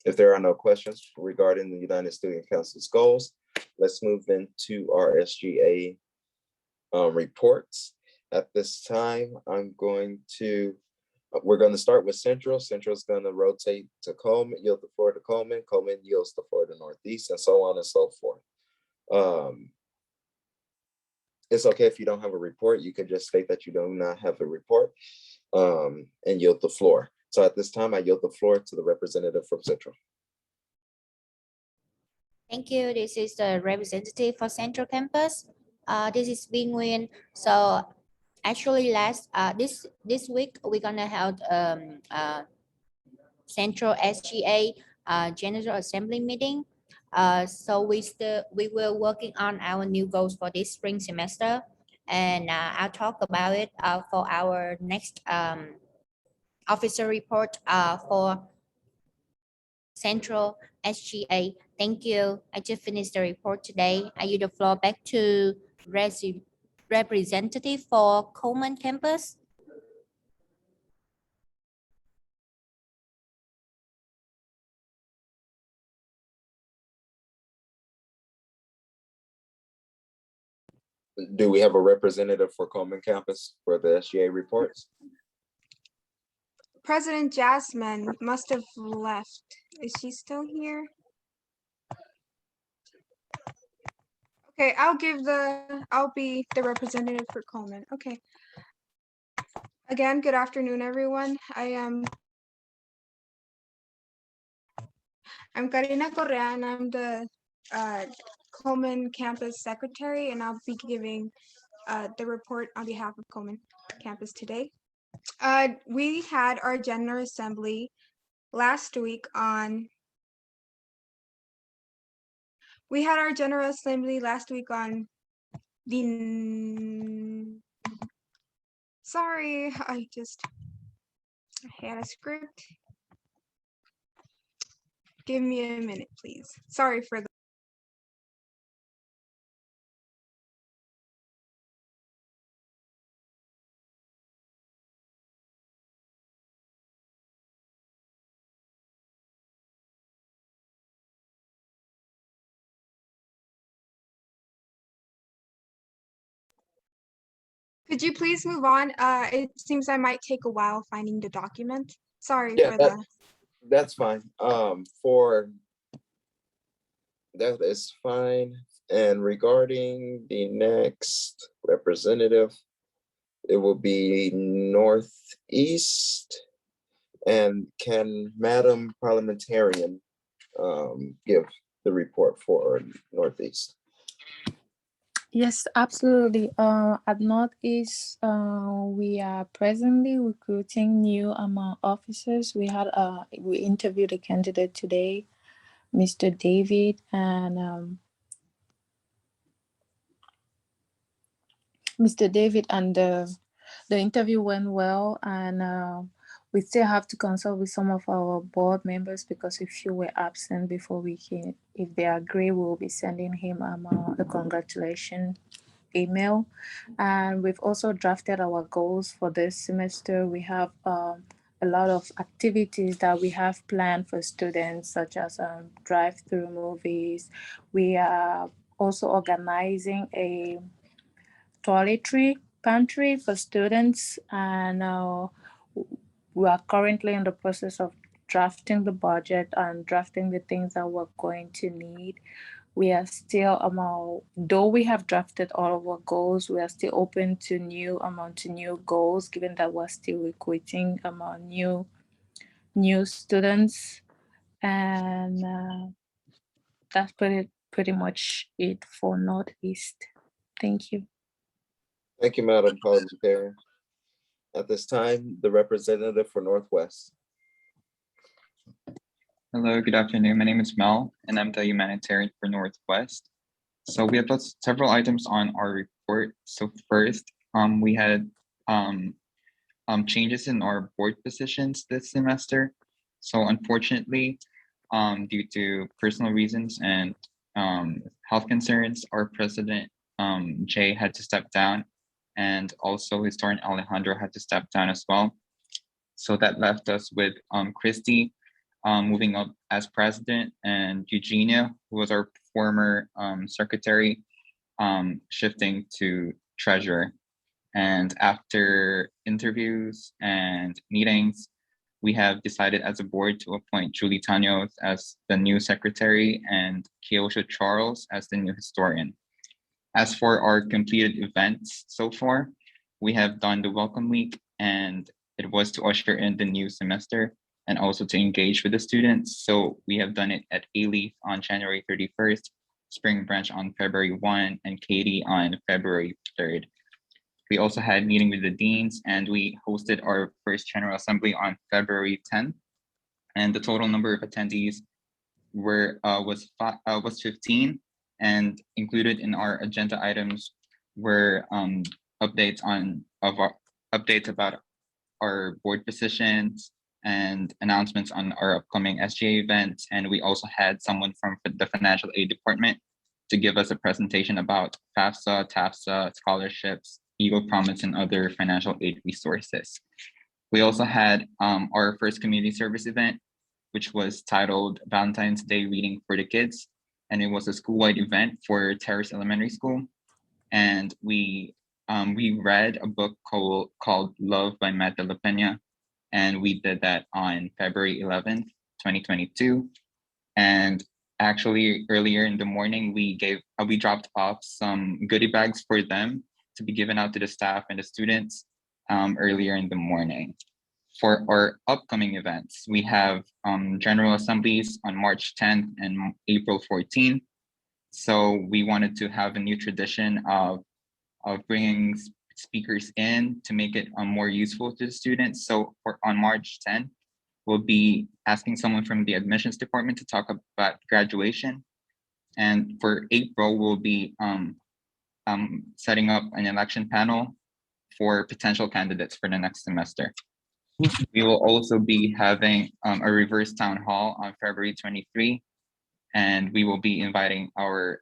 If there are no questions regarding the United Student Council's goals, let's move into our SGA reports. At this time, we're going to start with Central. Central is going to rotate to Coleman, yield the floor to Coleman. Coleman yields the floor to Northeast, and so on and so forth. It's okay if you don't have a report. You can just state that you do not have a report and yield the floor. So at this time, I yield the floor to the representative from Central.
Thank you. This is the representative for Central Campus. This is Bing Nguyen. So actually this week we're gonna have Central SGA General Assembly meeting. So we were working on our new goals for this spring semester, and I'll talk about it for our next officer report for Central SGA. Thank you. I just finished the report today. I yield the floor back to representative for Coleman Campus.
Do we have a representative for Coleman Campus for the SGA reports?
President Jasmine must have left. Is she still here? Okay, I'll be the representative for Coleman. Okay. Again, good afternoon, everyone. I'm Karina Correa, and I'm the Coleman Campus Secretary, and I'll be giving the report on behalf of Coleman Campus today. We had our General Assembly last week on the sorry, I had a script. Give me a minute, please. Sorry for the Could you please move on? It seems I might take a while finding the document. Sorry for
That's fine. For That is fine. And regarding the next representative, it will be Northeast. And can Madam Parliamentarian give the report for Northeast?
Yes, absolutely. At Northeast, we are presently recruiting new officers. We interviewed a candidate today, Mr. David, and the interview went well, and we still have to consult with some of our board members because a few were absent before we can. If they agree, we'll be sending him a congratulation email. And we've also drafted our goals for this semester. We have a lot of activities that we have planned for students, such as drive-through movies. We are also organizing a toiletry pantry for students, and we are currently in the process of drafting the budget and drafting the things that we're going to need. We are still though we have drafted all of our goals, we are still open to new goals, given that we're still recruiting new students. And that's pretty much it for Northeast. Thank you.
Thank you, Madam Parliamentarian. At this time, the representative for Northwest.
Hello, good afternoon. My name is Mel, and I'm the humanitarian for Northwest. So we have several items on our report. So first, we had changes in our board positions this semester. So unfortunately, due to personal reasons and health concerns, our president, Jay, had to step down, and also historian Alejandro had to step down as well. So that left us with Christy moving up as president, and Eugenia, who was our former secretary, shifting to treasurer. And after interviews and meetings, we have decided as a board to appoint Julie Tanos as the new secretary and Keosha Charles as the new historian. As for our completed events so far, we have done the Welcome Week, and it was to usher in the new semester and also to engage with the students. So we have done it at A-Leaf on January 31st, Spring Branch on February 1, and Katie on February 3rd. We also had meeting with the deans, and we hosted our first General Assembly on February 10th. And the total number of attendees was 15, and included in our agenda items were updates about our board positions and announcements on our upcoming SGA events. And we also had someone from the financial aid department to give us a presentation about FAFSA, TAFSA, scholarships, Eagle Promise, and other financial aid resources. We also had our first community service event, which was titled Valentine's Day Reading for the Kids. And it was a school-wide event for Terrace Elementary School. And we read a book called Love by Matt de la Peña. And we did that on February 11th, 2022. And actually earlier in the morning, we dropped off some goodie bags for them to be given out to the staff and the students earlier in the morning. For our upcoming events, we have General Assemblies on March 10th and April 14th. So we wanted to have a new tradition of bringing speakers in to make it more useful to the students. So on March 10th, we'll be asking someone from the admissions department to talk about graduation. And for April, we'll be setting up an election panel for potential candidates for the next semester. We will also be having a reverse town hall on February 23, and we will be inviting our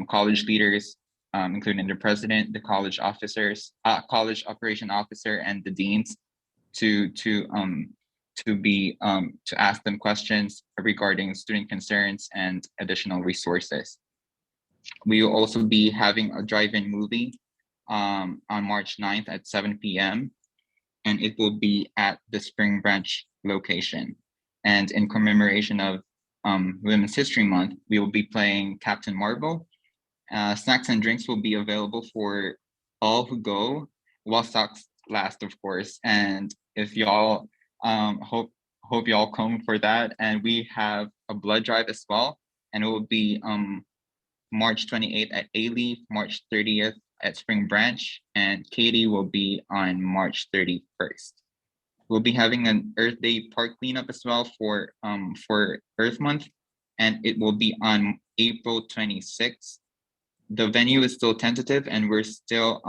college leaders, including the president, the college officers, college operation officer, and the deans, to ask them questions regarding student concerns and additional resources. We will also be having a drive-in movie on March 9th at 7 p.m. and it will be at the Spring Branch location. And in commemoration of Women's History Month, we will be playing Captain Marvel. Snacks and drinks will be available for all who go, while stocks last, of course. And if y'all hope y'all come for that. And we have a blood drive as well, and it will be March 28th at A-Leaf, March 30th at Spring Branch, and Katie will be on March 31st. We'll be having an Earth Day park cleanup as well for Earth Month, and it will be on April 26th. The venue is still tentative, and we're still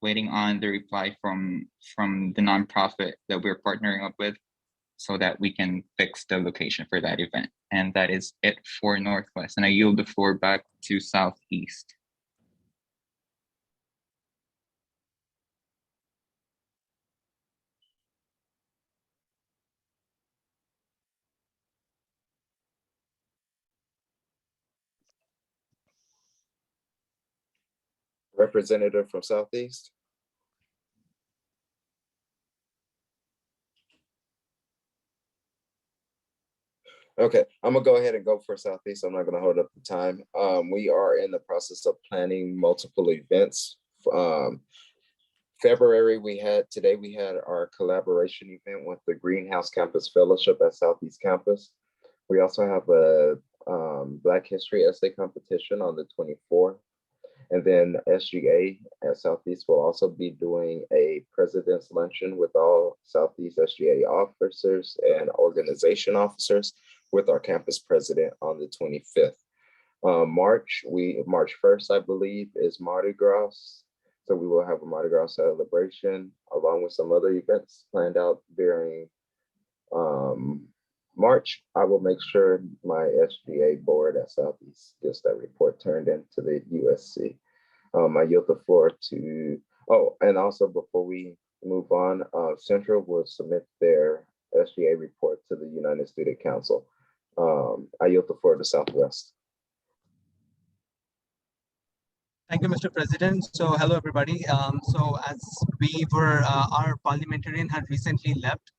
waiting on the reply from the nonprofit that we're partnering up with, so that we can fix the location for that event. And that is it for Northwest. And I yield the floor back to Southeast.
Representative from Southeast. Okay, I'm gonna go ahead and go for Southeast. I'm not gonna hold up the time. We are in the process of planning multiple events. February, today we had our collaboration event with the Greenhouse Campus Fellowship at Southeast Campus. We also have a Black History essay competition on the 24th. And then SGA at Southeast will also be doing a president's luncheon with all Southeast SGA officers and organization officers with our campus president on the 25th. March 1st, I believe, is Mardi Gras. So we will have a Mardi Gras celebration along with some other events planned out during March. I will make sure my SGA board at Southeast gets that report turned into the USC. I yield the floor to, and also before we move on, Central will submit their SGA report to the United Student Council. I yield the floor to Southwest.
Thank you, Mr. President. So hello, everybody. So as our parliamentarian had recently left,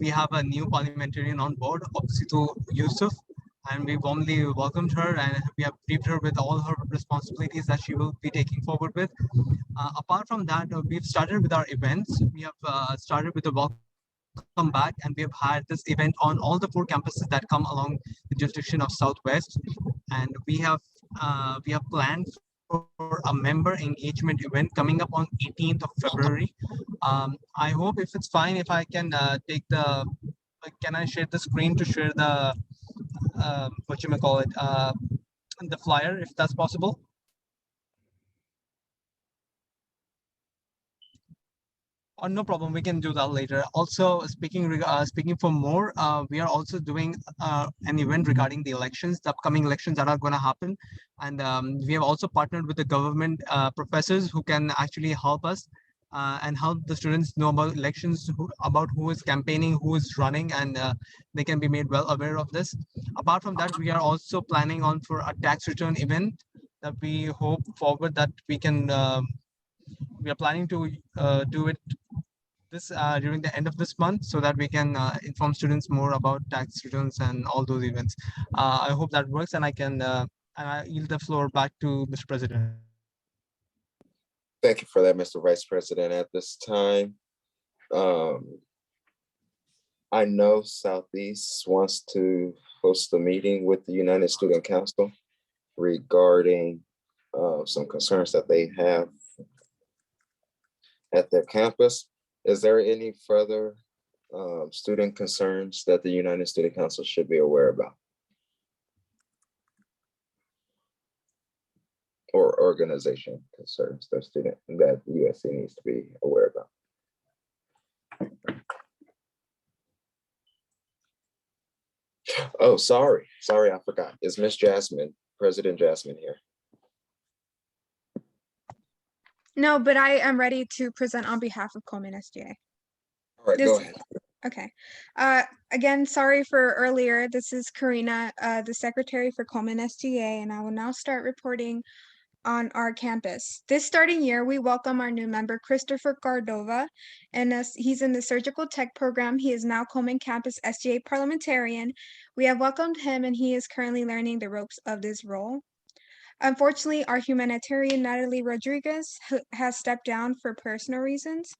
we have a new parliamentarian on board, Usc, and we warmly welcomed her, and we have briefed her with all her responsibilities that she will be taking forward with. Apart from that, we've started with our events. We have started with the welcome back, and we have had this event on all the 4 campuses that come along the jurisdiction of Southwest, and we have planned for a member engagement event coming up on 18th of February. I hope, if it's fine, if I can can I share the screen to share the the flyer, if that's possible? Oh, no problem. We can do that later. Also, speaking for more, we are also doing an event regarding the elections, the upcoming elections that are going to happen, and we have also partnered with the government professors who can actually help us and help the students know about elections, about who is campaigning, who is running, and they can be made well aware of this. Apart from that, we are also planning on for a tax return event that we hope forward that we can. We are planning to do it during the end of this month, so that we can inform students more about tax returns and all those events. I hope that works, and I yield the floor back to Mr. President.
Thank you for that, Mr. Vice President. At this time, I know Southeast wants to host a meeting with the United Student Council regarding some concerns that they have at their campus. Is there any further student concerns that the United Student Council should be aware about? Or organization concerns that USC needs to be aware about? Oh, sorry, I forgot. Is Miss Jasmine, President Jasmine, here?
No, but I am ready to present on behalf of Coleman SGA.
All right, go ahead.
Okay. Again, sorry for earlier. This is Karina, the secretary for Coleman SGA, and I will now start reporting on our campus. This starting year, we welcome our new member, Christopher Cordova, and he's in the surgical tech program. He is now Coleman campus SGA parliamentarian. We have welcomed him and he is currently learning the ropes of this role. Unfortunately, our humanitarian Natalie Rodriguez has stepped down for personal reasons.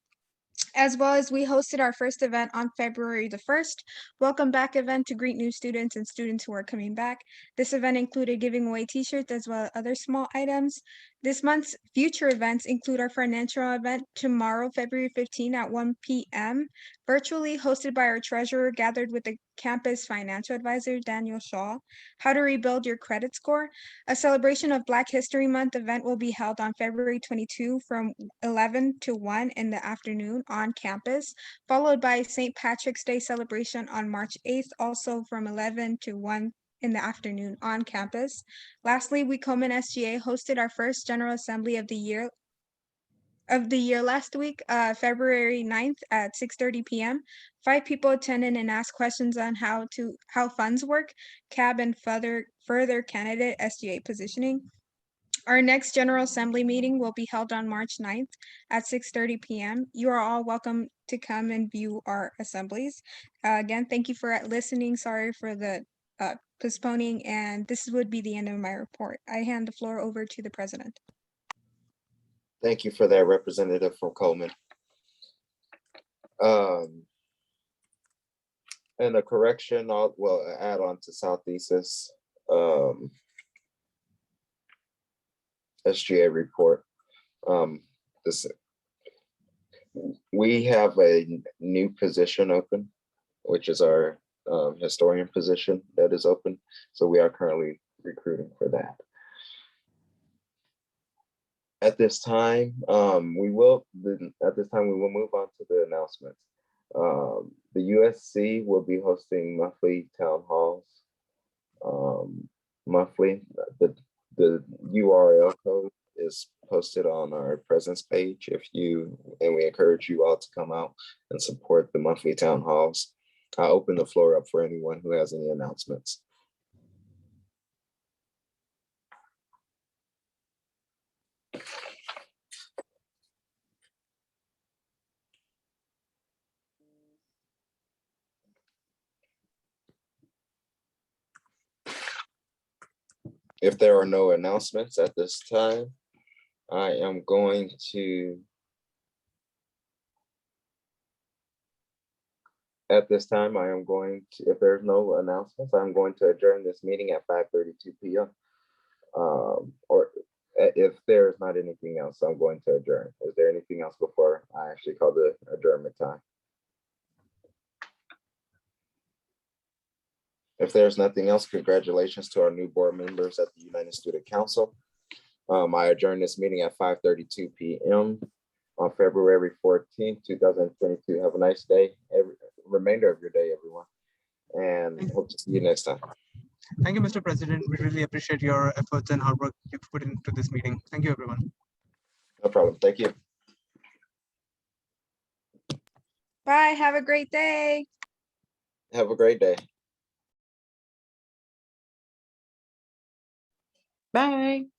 As well as we hosted our first event on February the 1st, welcome back event to greet new students and students who are coming back. This event included giving away t-shirts as well as other small items. This month's future events include our financial event tomorrow, February 15 at 1 p.m., virtually hosted by our treasurer, gathered with the campus financial advisor, Daniel Shaw. How to rebuild your credit score. A celebration of Black History Month event will be held on February 22 from 11 to 1 in the afternoon on campus, followed by St. Patrick's Day celebration on March 8th, also from 11 to 1 in the afternoon on campus. Lastly, we Coleman SGA hosted our first General Assembly of the year last week, February 9th at 6:30 p.m. 5 people attended and asked questions on how funds work, CAB, and further candidate SGA positioning. Our next General Assembly meeting will be held on March 9th at 6:30 p.m. You are all welcome to come and view our assemblies. Again, thank you for listening. Sorry for the postponing, and this would be the end of my report. I hand the floor over to the president.
Thank you for that, Representative from Coleman. And a correction, well, add on to Southeast's SGA report. We have a new position open, which is our historian position that is open. So we are currently recruiting for that. At this time, we will move on to the announcements. The USC will be hosting monthly town halls. Monthly, the URL code is posted on our presence page. And we encourage you all to come out and support the monthly town halls. I'll open the floor up for anyone who has any announcements. If there are no announcements at this time, I am going to, if there's no announcements, I'm going to adjourn this meeting at 5:32 p.m. Or if there's not anything else, I'm going to adjourn. Is there anything else before I actually call the adjournment time? If there's nothing else, congratulations to our new board members at the United Student Council. I adjourn this meeting at 5:32 p.m. on February 14th, 2022. Have a nice day, remainder of your day, everyone, and hope to see you next time.
Thank you, Mr. President. We really appreciate your efforts and hard work you've put into this meeting. Thank you, everyone.
No problem. Thank you.
Bye. Have a great day.
Have a great day.
Bye.